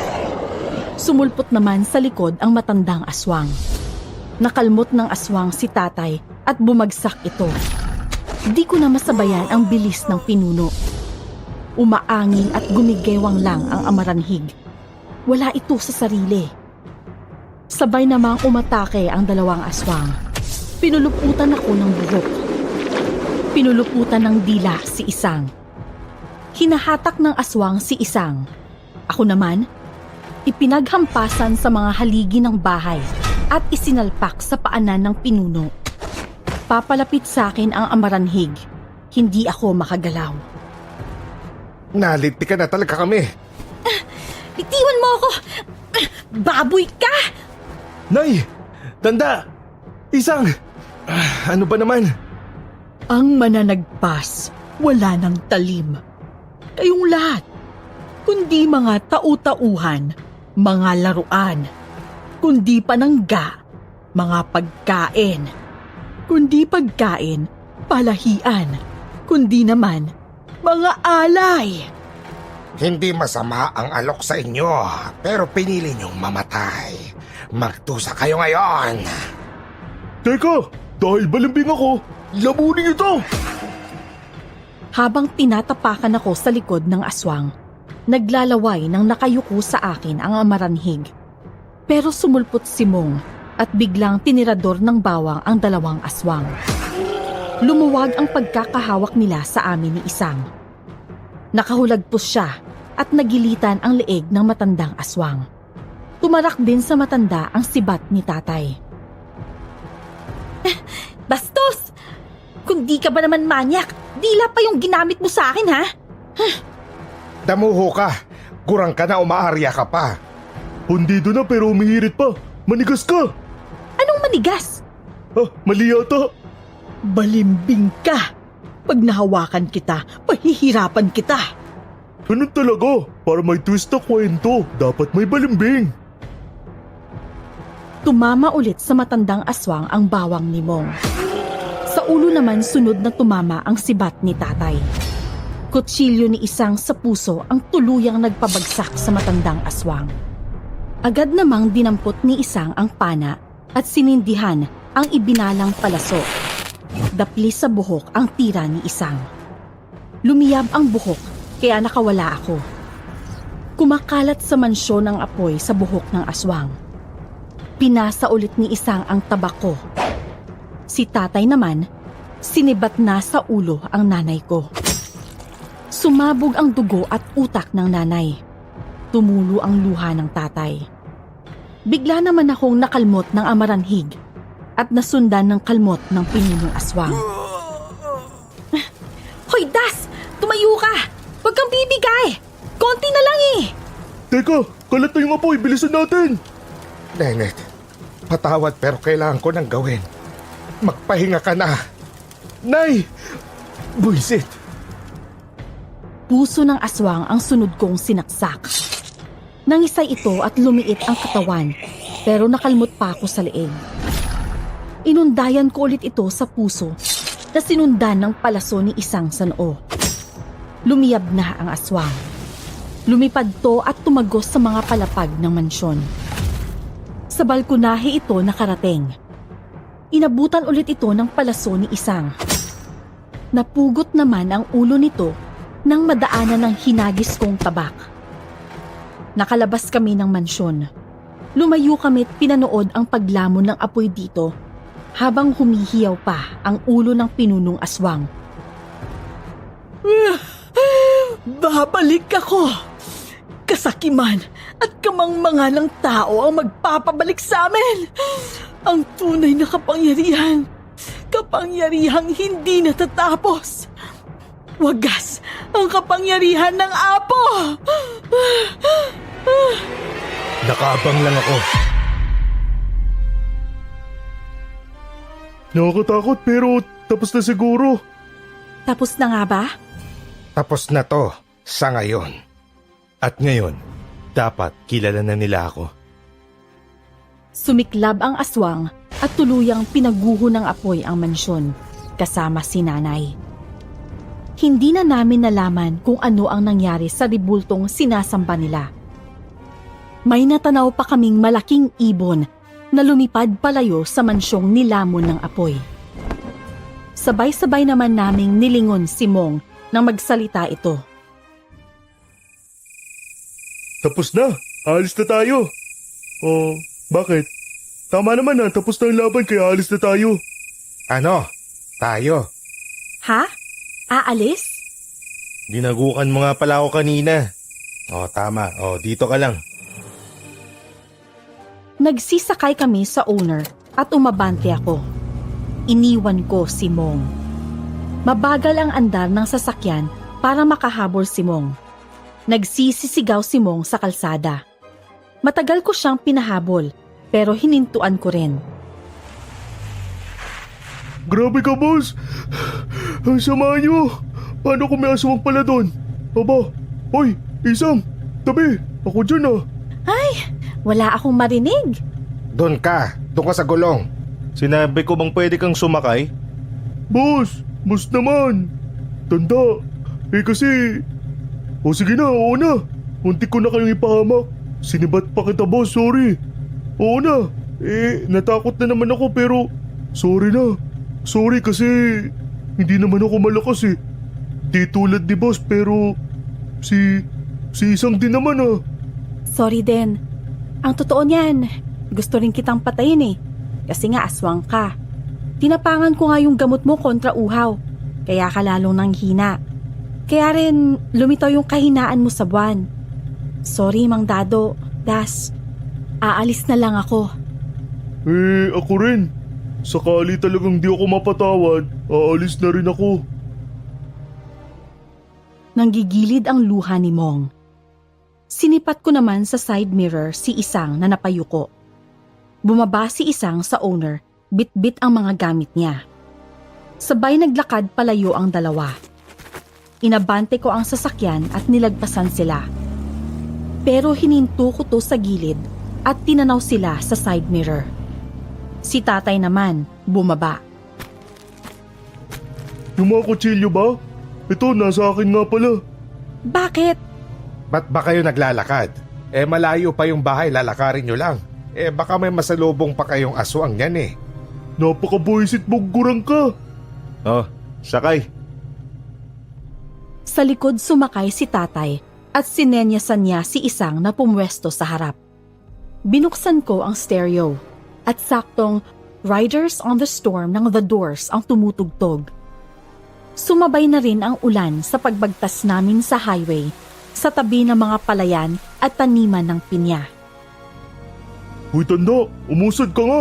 Sumulpot naman sa likod ang matandang aswang. Nakalmot ng aswang si tatay at bumagsak ito. Di ko na masabayan ang bilis ng pinuno. Umaangin at gumigewang lang ang amaranhig. Wala ito sa sarili. Sabay namang umatake ang dalawang aswang. Pinuluputan ako ng buhok. Pinuluputan ng dila si isang. Hinahatak ng aswang si isang. Ako naman, ipinaghampasan sa mga haligi ng bahay at isinalpak sa paanan ng pinuno. Papalapit sa akin ang amaranhig. Hindi ako makagalaw. Nalinti ka na talaga kami. Bitiwan mo ako! Baboy ka! Nay! Tanda! Isang! Ano ba naman? Ang mananagpas, wala ng talim. Kayong lahat, kundi mga tau-tauhan, mga laruan, kundi panangga, mga pagkain, kundi pagkain, palahian, kundi naman, mga alay. Hindi masama ang alok sa inyo, pero pinili niyong mamatay. Magtusa kayo ngayon. Teka, dahil balimbing ako, lamunin ito! Habang tinatapakan ako sa likod ng aswang, naglalaway nang nakayuko sa akin ang amaranhig. Pero sumulpot si Mong at biglang tinirador ng bawang ang dalawang aswang. Lumuwag ang pagkakahawak nila sa amin ni Isang. Nakahulagpos siya at nagilitan ang leeg ng matandang aswang. Tumarak din sa matanda ang sibat ni tatay. Bastos! Kung di ka ba naman manyak, dila pa yung ginamit mo sa akin, ha? Damuho ka. Gurang ka na, umaarya ka pa. Hundido na pero umihirit pa. Manigas ka! Anong manigas? Mali yata. Balimbing ka! Pag nahawakan kita, pahihirapan kita. Ganun talaga. Para may twist na kwento, dapat may balimbing. Tumama ulit sa matandang aswang ang bawang ni Mong. Sa ulo naman sunod na tumama ang sibat ni tatay. Kutsilyo ni Isang sa puso ang tuluyang nagpabagsak sa matandang aswang. Agad namang dinampot ni Isang ang pana at sinindihan ang ibinalang palaso. Dapli sa buhok ang tira ni Isang. Lumiyab ang buhok kaya nakawala ako. Kumakalat sa mansyon ang apoy sa buhok ng aswang. Pinasa ulit ni Isang ang tabako. Si tatay naman, sinibat na sa ulo ang nanay ko. Sumabog ang dugo at utak ng nanay. Tumulo ang luha ng tatay. Bigla naman akong nakalmot ng amaranhig at nasundan ng kalmot ng pinunong aswang. Hoy, Das! Tumayo ka! Huwag kang bibigay! Konti na lang eh! Teka, kalat na yung apoy, bilisan natin! Nenet, patawad pero kailangan ko nang gawin. Magpahinga ka na. Nay! Buisit! Puso ng aswang ang sunod kong sinaksak. Nangisay ito at lumiit ang katawan, pero nakalmot pa ako sa leeg. Inundayan ko ulit ito sa puso na sinundan ng palaso ni Isang sa noo. Lumiyab na ang aswang. Lumipad to at tumagos sa mga palapag ng mansyon. Sa balkonahe ito nakarating. Inabutan ulit ito ng palaso ni Isang. Napugot naman ang ulo nito nang madaanan ng hinagis kong tabak. Nakalabas kami ng mansyon. Lumayo kami at pinanood ang paglamon ng apoy dito habang humihiyaw pa ang ulo ng pinunong aswang. Babalik ako! Kasakiman at kamangmanga ng tao ang magpapabalik sa amin! Ang tunay na kapangyarihan! Kapangyarihang hindi natatapos! Wagas ang kapangyarihan ng Apo! Nakaabang lang ako. Nakakatakot pero tapos na siguro. Tapos na nga ba? Tapos na to sa ngayon. At ngayon, dapat kilala na nila ako. Sumiklab ang aswang at tuluyang pinaguho ng apoy ang mansyon kasama si nanay. Hindi na namin nalaman kung ano ang nangyari sa ribultong sinasamba nila. May natanaw pa kaming malaking ibon na lumipad palayo sa mansyong nilamon ng apoy. Sabay-sabay naman naming nilingon si Mong nang magsalita ito. Tapos na, alis na tayo. Oh, bakit? Tama naman na, tapos na ang laban kaya alis na tayo. Ano? Tayo? Ha? Aalis? Dinagukan mo nga pala ako kanina. Tama. Dito ka lang. Nagsisakay kami sa owner at umabante ako. Iniwan ko si Mong. Mabagal ang andar ng sasakyan para makahabol si Mong. Nagsisisigaw si Mong sa kalsada. Matagal ko siyang pinahabol pero hinintuan ko rin. Grabe ka, boss! Ang sama niyo! Paano kung may aswang pala doon? Aba, hoy, Isang! Tabi! Ako dyan ah! Ay, wala akong marinig. Doon ka sa gulong. Sinabi ko bang pwede kang sumakay? Boss! Boss naman! Tanda! Kasi... O sige na, oo na! Muntik ko na kayong ipahamak. Sinibat pa kita, boss, sorry. Oo na! Natakot na naman ako pero... Sorry na. Sorry kasi... Hindi naman ako malakas eh. Di tulad ni boss pero... Si Isang din naman ah. Sorry din. Ang totoo niyan, gusto rin kitang patayin eh. Kasi nga aswang ka. Tinapangan ko nga yung gamot mo kontra uhaw. Kaya ka lalong nanghina. Kaya rin lumitaw yung kahinaan mo sa buwan. Sorry, Mang Dado. Das, aalis na lang ako. Ako rin. Sakali talagang di ako mapatawad, aalis na rin ako. Nanggigilid ang luha ni Mong. Sinipat ko naman sa side mirror si Isang na napayuko. Bumaba si Isang sa owner, bit-bit ang mga gamit niya. Sabay naglakad palayo ang dalawa. Inabante ko ang sasakyan at nilagpasan sila. Pero hininto ko to sa gilid at tinanaw sila sa side mirror. Si tatay naman, bumaba. Yung mga kutsilyo ba? Ito, nasa akin nga pala. Bakit? Ba't ba kayo naglalakad? Malayo pa yung bahay, lalakarin nyo lang. Baka may masalubong pa kayong aswang yan eh. Napaka-boysit mong gurang ka. Oh, sakay. Sa likod sumakay si tatay at sinenyasan niya si Isang na pumwesto sa harap. Binuksan ko ang stereo at saktong Riders on the Storm ng The Doors ang tumutugtog. Sumabay na rin ang ulan sa pagbagtas namin sa highway sa tabi ng mga palayan at taniman ng pinya. Uy tanda, umusad ka nga.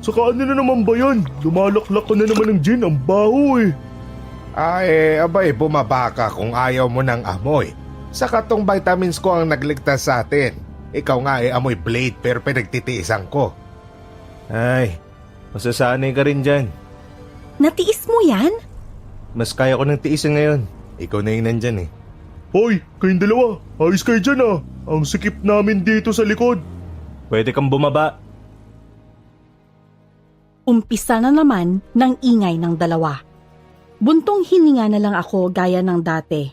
Saka ano na naman ba yan? Lumalaklak ka na naman ng gin, ang baho eh. Abay, bumaba ka kung ayaw mo ng amoy. Saka tong vitamins ko ang nagligtas sa atin. Ikaw nga amoy blade pero pinagtitiisan ko. Ay, masasanay ka rin dyan. Natiis mo yan? Mas kaya ko ng tiisin ngayon. Ikaw na yung nandyan eh. Hoy, kayong dalawa, ayos kayo dyan ah. Ang sikip namin dito sa likod. Pwede kang bumaba. Umpisa na naman ng ingay ng dalawa. Buntong hininga na lang ako gaya ng dati.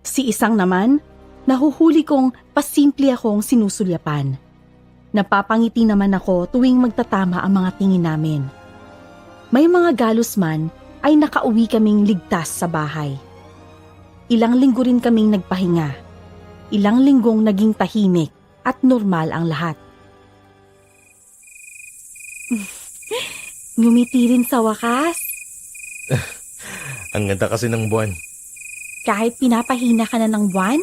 Si Isang naman, nahuhuli kong pasimple akong sinusulyapan. Napapangiti naman ako tuwing magtatama ang mga tingin namin. May mga galos man ay nakauwi kaming ligtas sa bahay. Ilang linggo rin kaming nagpahinga. Ilang linggong naging tahimik at normal ang lahat. Ngumiti rin sa wakas. Ang ganda kasi ng buwan. Kahit pinapahina ka na ng buwan,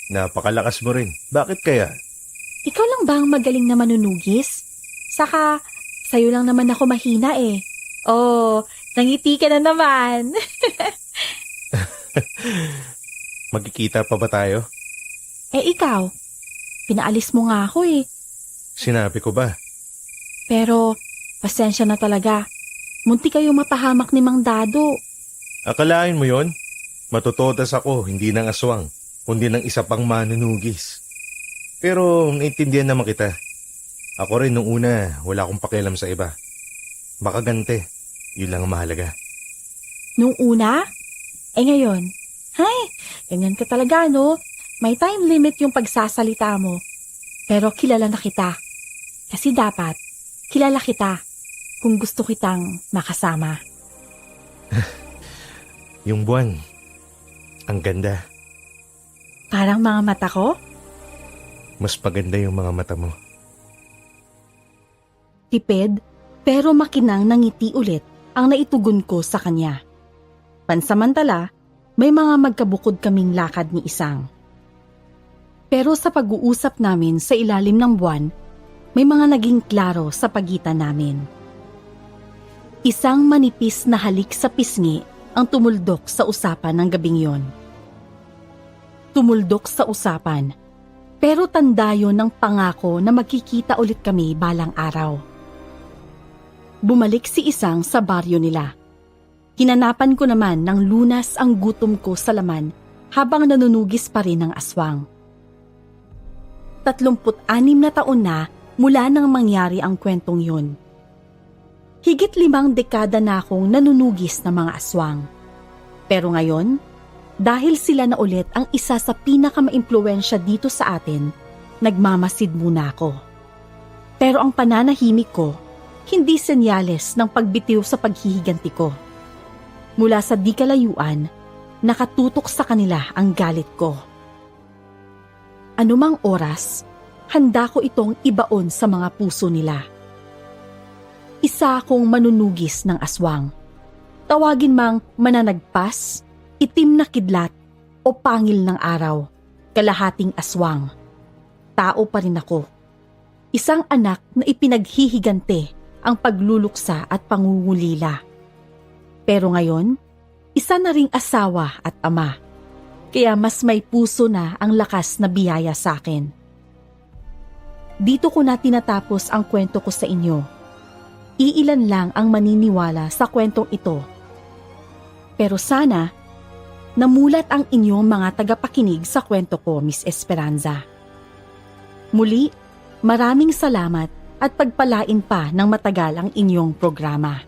Napakalakas mo rin. Bakit kaya? ikaw lang ba ang magaling na manunugis? Saka, sa'yo lang naman ako mahina eh. Oh, nangiti ka na naman. Magkikita pa ba tayo? Ikaw, pinaalis mo nga ako eh. Sinabi ko ba? Pero, pasensya na talaga. Munti kayo mapahamak ni Mang Dado. Akalain mo yon? Matutodas ako, hindi ng aswang, kundi ng isa pang manunugis. Pero naintindihan naman kita. Ako rin nung una, wala akong pakialam sa iba. Makagante, yun lang ang mahalaga. Nung una? Ngayon? Hay, ganyan ka talaga no? May time limit yung pagsasalita mo. Pero kilala na kita. Kasi dapat, kilala kita kung gusto kitang makasama. Yung buwan, ang ganda. Parang mga mata ko? Mas maganda yung mga mata mo. Tipid, pero makinang nangiti ulit ang naitugon ko sa kanya. Pansamantala, may mga magkabukod kaming lakad ni Isang. Pero sa pag-uusap namin sa ilalim ng buwan, may mga naging klaro sa pagitan namin. Isang manipis na halik sa pisngi ang tumuldok sa usapan ng gabing yon. Tumuldok sa usapan, pero tanda yon ng pangako na magkikita ulit kami balang araw. Bumalik si Isang sa baryo nila. Hinanapan ko naman ng lunas ang gutom ko sa laman habang nanunugis pa rin ang aswang. 36 na taon na mula nang mangyari ang kwentong yun. Higit 5 dekada na akong nanunugis ng mga aswang. Pero ngayon, dahil sila na ulit ang isa sa pinakamaimpluwensya dito sa atin, nagmamasid muna ako. Pero ang pananahimik ko, hindi senyales ng pagbitiw sa paghihiganti ko. Mula sa di kalayuan, nakatutok sa kanila ang galit ko. Anumang oras, handa ko itong ibaon sa mga puso nila. Isa akong manunugis ng aswang. Tawagin mang mananagpas, itim na kidlat, o pangil ng araw, kalahating aswang. Tao pa rin ako. Isang anak na ipinaghihigante ang pagluluksa at pangungulila. Pero ngayon, isa na ring asawa at ama. Kaya mas may puso na ang lakas na biyaya sa akin. Dito ko na tinatapos ang kwento ko sa inyo. Iilan lang ang maniniwala sa kwentong ito. Pero sana, namulat ang inyong mga tagapakinig sa kwento ko, Miss Esperanza. Muli, maraming salamat at pagpalain pa ng matagal ang inyong programa.